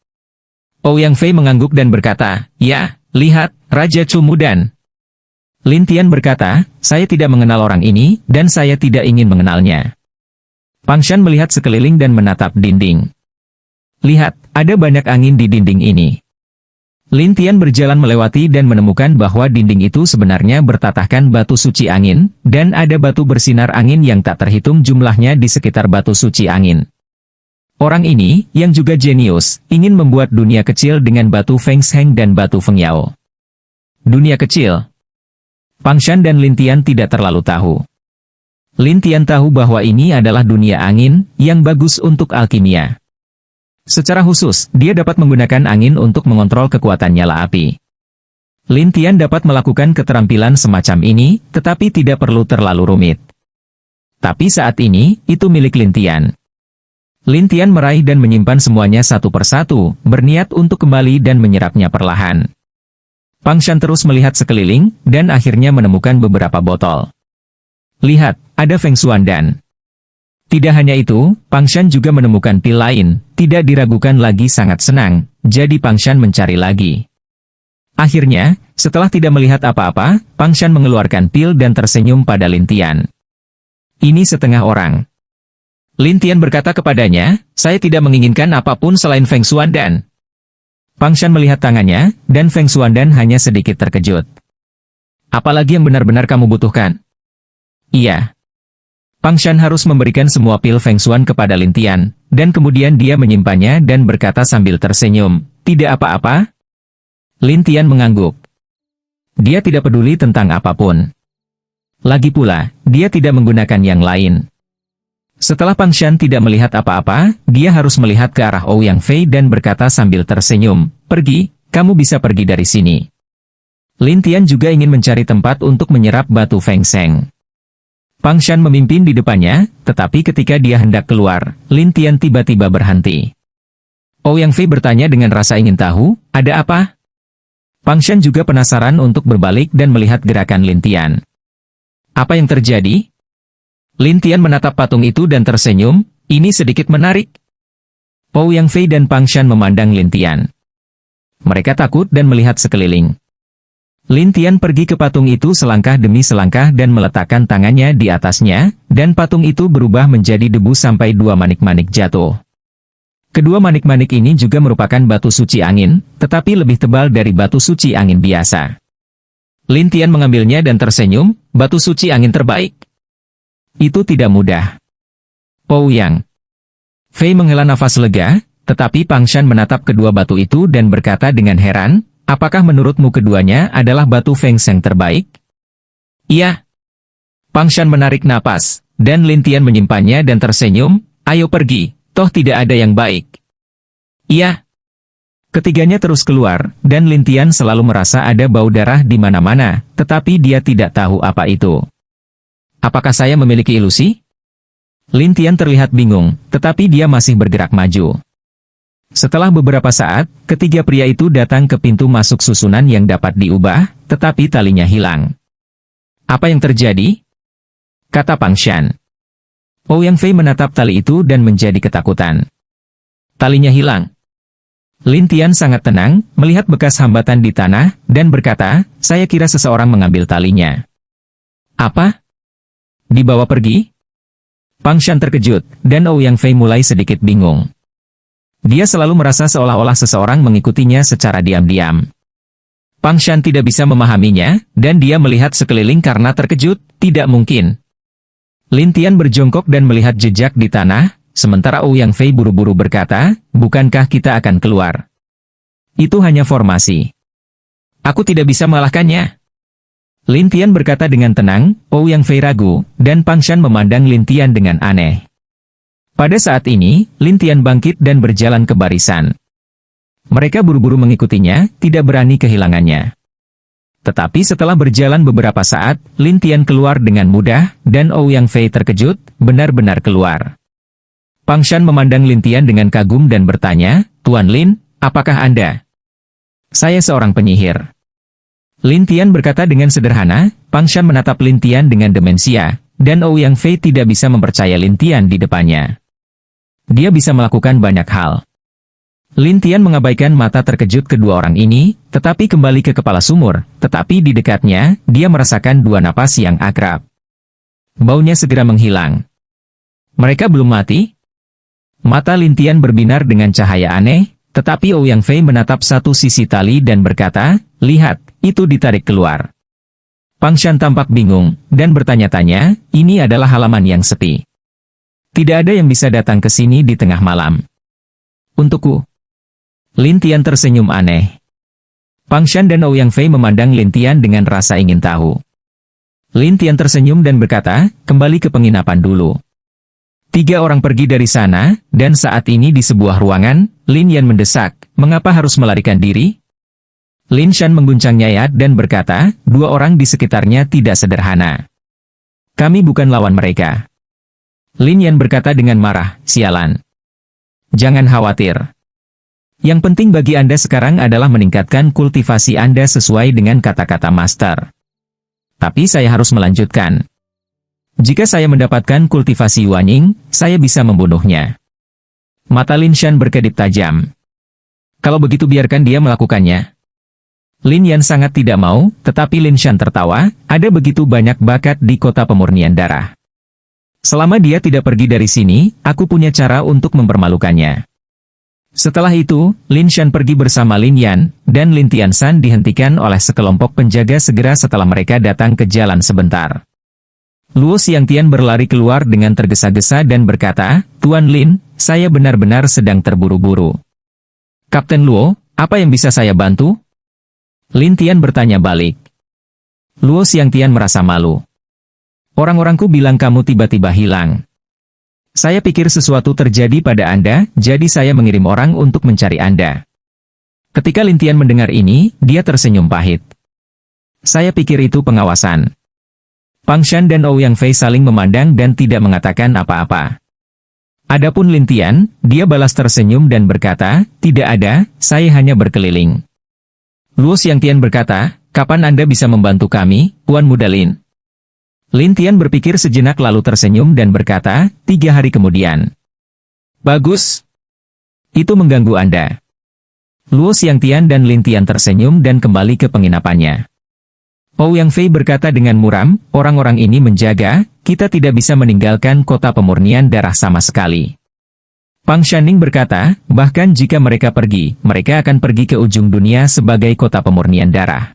Speaker 1: Ouyang Fei mengangguk dan berkata, ya, lihat, Raja Chu Mudan. Lin Tian berkata, saya tidak mengenal orang ini, dan saya tidak ingin mengenalnya. Pang Shan melihat sekeliling dan menatap dinding. Lihat, ada banyak angin di dinding ini. Lin Tian berjalan melewati dan menemukan bahwa dinding itu sebenarnya bertatahkan batu suci angin, dan ada batu bersinar angin yang tak terhitung jumlahnya di sekitar batu suci angin. Orang ini, yang juga jenius, ingin membuat dunia kecil dengan batu Feng Sheng dan batu Feng Yao. Dunia kecil. Pang Shan dan Lin Tian tidak terlalu tahu. Lin Tian tahu bahwa ini adalah dunia angin, yang bagus untuk alkimia. Secara khusus, dia dapat menggunakan angin untuk mengontrol kekuatan nyala api. Lin Tian dapat melakukan keterampilan semacam ini, tetapi tidak perlu terlalu rumit. Tapi saat ini, itu milik Lin Tian. Lin Tian meraih dan menyimpan semuanya satu persatu, berniat untuk kembali dan menyerapnya perlahan. Pang Shan terus melihat sekeliling, dan akhirnya menemukan beberapa botol. Lihat, ada Feng Xuandan. Tidak hanya itu, Pang Shan juga menemukan pil lain, tidak diragukan lagi sangat senang, jadi Pang Shan mencari lagi. Akhirnya, setelah tidak melihat apa-apa, Pang Shan mengeluarkan pil dan tersenyum pada Lin Tian. Ini setengah orang. Lin Tian berkata kepadanya, saya tidak menginginkan apapun selain Feng Xuandan. Pang Shan melihat tangannya, dan Feng Xuandan hanya sedikit terkejut. Apalagi yang benar-benar kamu butuhkan? Iya. Pang Shan harus memberikan semua pil Feng Xuan kepada Lin Tian, dan kemudian dia menyimpannya dan berkata sambil tersenyum, tidak apa-apa? Lin Tian mengangguk. Dia tidak peduli tentang apapun. Lagi pula, dia tidak menggunakan yang lain. Setelah Pang Shan tidak melihat apa-apa, dia harus melihat ke arah Ouyang Fei dan berkata sambil tersenyum, pergi, kamu bisa pergi dari sini. Lin Tian juga ingin mencari tempat untuk menyerap batu Feng Sheng. Pang Shan memimpin di depannya, tetapi ketika dia hendak keluar, Lin Tian tiba-tiba berhenti. Ouyang Fei bertanya dengan rasa ingin tahu, ada apa? Pang Shan juga penasaran untuk berbalik dan melihat gerakan Lin Tian. Apa yang terjadi? Lin Tian menatap patung itu dan tersenyum, ini sedikit menarik. Ouyang Fei dan Pang Shan memandang Lin Tian. Mereka takut dan melihat sekeliling. Lin Tian pergi ke patung itu selangkah demi selangkah dan meletakkan tangannya di atasnya, dan patung itu berubah menjadi debu sampai 2 manik-manik jatuh. Kedua manik-manik ini juga merupakan batu suci angin, tetapi lebih tebal dari batu suci angin biasa. Lin Tian mengambilnya dan tersenyum, batu suci angin terbaik. Itu tidak mudah. Ouyang Fei menghela nafas lega, tetapi Pang Shan menatap kedua batu itu dan berkata dengan heran, apakah menurutmu keduanya adalah batu Feng Sheng terbaik? Iya. Pang Shan menarik napas, dan Lin Tian menyimpannya dan tersenyum, ayo pergi. Toh tidak ada yang baik. Iya. Ketiganya terus keluar, dan Lin Tian selalu merasa ada bau darah di mana-mana, tetapi dia tidak tahu apa itu. Apakah saya memiliki ilusi? Lin Tian terlihat bingung, tetapi dia masih bergerak maju. Setelah beberapa saat, ketiga pria itu datang ke pintu masuk susunan yang dapat diubah, tetapi talinya hilang. Apa yang terjadi? Kata Pang Shan. Ouyang Fei menatap tali itu dan menjadi ketakutan. Talinya hilang. Lin Tian sangat tenang, melihat bekas hambatan di tanah, dan berkata, saya kira seseorang mengambil talinya. Apa? Dibawa pergi? Pang Shan terkejut, dan Ouyang Fei mulai sedikit bingung. Dia selalu merasa seolah-olah seseorang mengikutinya secara diam-diam. Pang Shan tidak bisa memahaminya, dan dia melihat sekeliling karena terkejut, tidak mungkin. Lin Tian berjongkok dan melihat jejak di tanah, sementara Ouyang Fei buru-buru berkata, bukankah kita akan keluar? Itu hanya formasi. Aku tidak bisa mengalahkannya. Lin Tian berkata dengan tenang, Ouyang Fei ragu, dan Pang Shan memandang Lin Tian dengan aneh. Pada saat ini, Lin Tian bangkit dan berjalan ke barisan. Mereka buru-buru mengikutinya, tidak berani kehilangannya. Tetapi setelah berjalan beberapa saat, Lin Tian keluar dengan mudah, dan Ouyang Fei terkejut, benar-benar keluar. Pang Shan memandang Lin Tian dengan kagum dan bertanya, Tuan Lin, apakah Anda? Saya seorang penyihir. Lin Tian berkata dengan sederhana, Pang Shan menatap Lin Tian dengan demensia, dan Ouyang Fei tidak bisa mempercaya Lin Tian di depannya. Dia bisa melakukan banyak hal. Lin Tian mengabaikan mata terkejut kedua orang ini, tetapi kembali ke kepala sumur, tetapi di dekatnya, dia merasakan dua napas yang akrab. Baunya segera menghilang. Mereka belum mati? Mata Lin Tian berbinar dengan cahaya aneh, tetapi Ouyang Fei menatap satu sisi tali dan berkata, lihat, itu ditarik keluar. Pang Shan tampak bingung, dan bertanya-tanya, ini adalah halaman yang sepi. Tidak ada yang bisa datang ke sini di tengah malam. Untukku. Lin Tian tersenyum aneh. Pang Shan dan Ouyang Fei memandang Lin Tian dengan rasa ingin tahu. Lin Tian tersenyum dan berkata, kembali ke penginapan dulu. 3 orang pergi dari sana, dan saat ini di sebuah ruangan, Lin Yan mendesak, mengapa harus melarikan diri? Lin Shan mengguncang nyayat dan berkata, 2 orang di sekitarnya tidak sederhana. Kami bukan lawan mereka. Lin Yan berkata dengan marah, sialan. Jangan khawatir. Yang penting bagi Anda sekarang adalah meningkatkan kultivasi Anda sesuai dengan kata-kata master. Tapi saya harus melanjutkan. Jika saya mendapatkan kultivasi Yuanying, saya bisa membunuhnya. Mata Lin Shan berkedip tajam. Kalau begitu biarkan dia melakukannya. Lin Yan sangat tidak mau, tetapi Lin Shan tertawa, ada begitu banyak bakat di kota pemurnian darah. Selama dia tidak pergi dari sini, aku punya cara untuk mempermalukannya. Setelah itu, Lin Shan pergi bersama Lin Yan, dan Lin Tianshan dihentikan oleh sekelompok penjaga segera setelah mereka datang ke jalan sebentar. Luo Xiangtian berlari keluar dengan tergesa-gesa dan berkata, Tuan Lin, saya benar-benar sedang terburu-buru. Kapten Luo, apa yang bisa saya bantu? Lin Tian bertanya balik. Luo Xiangtian merasa malu. Orang-orangku bilang kamu tiba-tiba hilang. Saya pikir sesuatu terjadi pada Anda, jadi saya mengirim orang untuk mencari Anda. Ketika Lin Tian mendengar ini, dia tersenyum pahit. Saya pikir itu pengawasan. Pang Shan dan Ouyang Fei saling memandang dan tidak mengatakan apa-apa. Adapun Lin Tian, dia balas tersenyum dan berkata, tidak ada, saya hanya berkeliling. Luo Xiangtian berkata, kapan Anda bisa membantu kami, Tuan Muda Lin? Lin Tian berpikir sejenak lalu tersenyum dan berkata, 3 hari kemudian. Bagus. Itu mengganggu Anda. Luo Xiangtian dan Lin Tian tersenyum dan kembali ke penginapannya. Ouyang Fei berkata dengan muram, orang-orang ini menjaga, kita tidak bisa meninggalkan kota pemurnian darah sama sekali. Pang Shanning berkata, bahkan jika mereka pergi, mereka akan pergi ke ujung dunia sebagai kota pemurnian darah.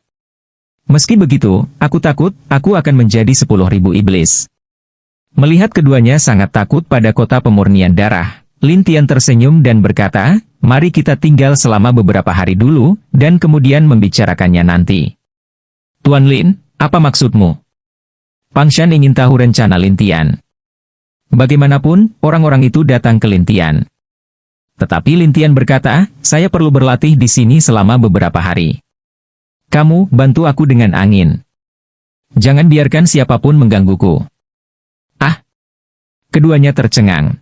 Speaker 1: Meski begitu, aku takut, aku akan menjadi 10.000 iblis. Melihat keduanya sangat takut pada kota pemurnian darah, Lin Tian tersenyum dan berkata, mari kita tinggal selama beberapa hari dulu, dan kemudian membicarakannya nanti. Tuan Lin, apa maksudmu? Pang Shan ingin tahu rencana Lin Tian. Bagaimanapun, orang-orang itu datang ke Lin Tian. Tetapi Lin Tian berkata, saya perlu berlatih di sini selama beberapa hari. Kamu, bantu aku dengan angin. Jangan biarkan siapapun menggangguku. Ah! Keduanya tercengang.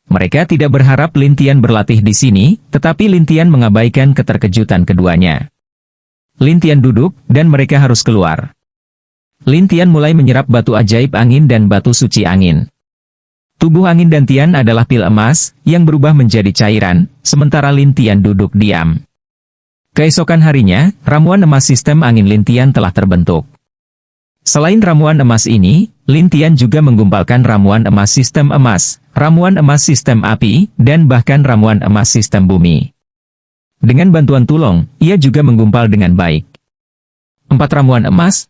Speaker 1: Mereka tidak berharap Lin Tian berlatih di sini, tetapi Lin Tian mengabaikan keterkejutan keduanya. Lin Tian duduk, dan mereka harus keluar. Lin Tian mulai menyerap batu ajaib angin dan batu suci angin. Tubuh angin dan Tian adalah pil emas, yang berubah menjadi cairan, sementara Lin Tian duduk diam. Keesokan harinya, ramuan emas sistem angin Lin Tian telah terbentuk. Selain ramuan emas ini, Lin Tian juga menggumpalkan ramuan emas sistem emas, ramuan emas sistem api, dan bahkan ramuan emas sistem bumi. Dengan bantuan tulong, ia juga menggumpal dengan baik. 4 ramuan emas.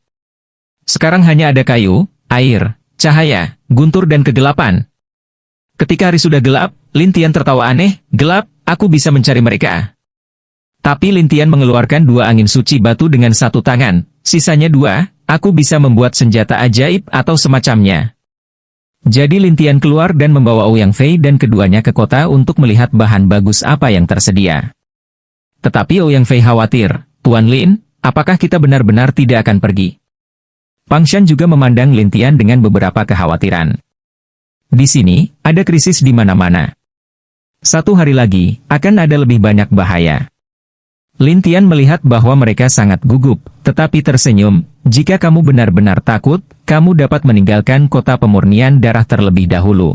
Speaker 1: Sekarang hanya ada kayu, air, cahaya, guntur dan kegelapan. Ketika hari sudah gelap, Lin Tian tertawa aneh, gelap, aku bisa mencari mereka. Tapi Lin Tian mengeluarkan 2 angin suci batu dengan 1 tangan, sisanya 2, aku bisa membuat senjata ajaib atau semacamnya. Jadi Lin Tian keluar dan membawa Ouyang Fei dan keduanya ke kota untuk melihat bahan bagus apa yang tersedia. Tetapi Ouyang Fei khawatir, Tuan Lin, apakah kita benar-benar tidak akan pergi? Pang Shan juga memandang Lin Tian dengan beberapa kekhawatiran. Di sini, ada krisis di mana-mana. 1 hari lagi, akan ada lebih banyak bahaya. Lin Tian melihat bahwa mereka sangat gugup, tetapi tersenyum, jika kamu benar-benar takut, kamu dapat meninggalkan kota pemurnian darah terlebih dahulu.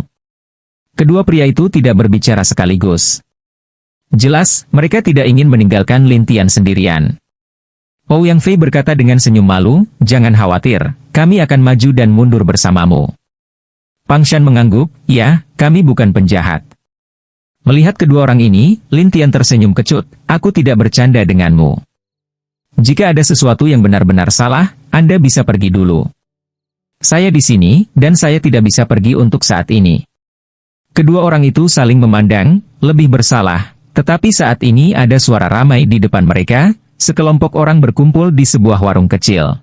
Speaker 1: Kedua pria itu tidak berbicara sekaligus. Jelas, mereka tidak ingin meninggalkan Lin Tian sendirian. Ouyang Fei berkata dengan senyum malu, jangan khawatir, kami akan maju dan mundur bersamamu. Pang Shan mengangguk, ya, kami bukan penjahat. Melihat kedua orang ini, Lin Tian tersenyum kecut, aku tidak bercanda denganmu. Jika ada sesuatu yang benar-benar salah, Anda bisa pergi dulu. Saya di sini, dan saya tidak bisa pergi untuk saat ini. Kedua orang itu saling memandang, lebih bersalah. Tetapi saat ini ada suara ramai di depan mereka, sekelompok orang berkumpul di sebuah warung kecil.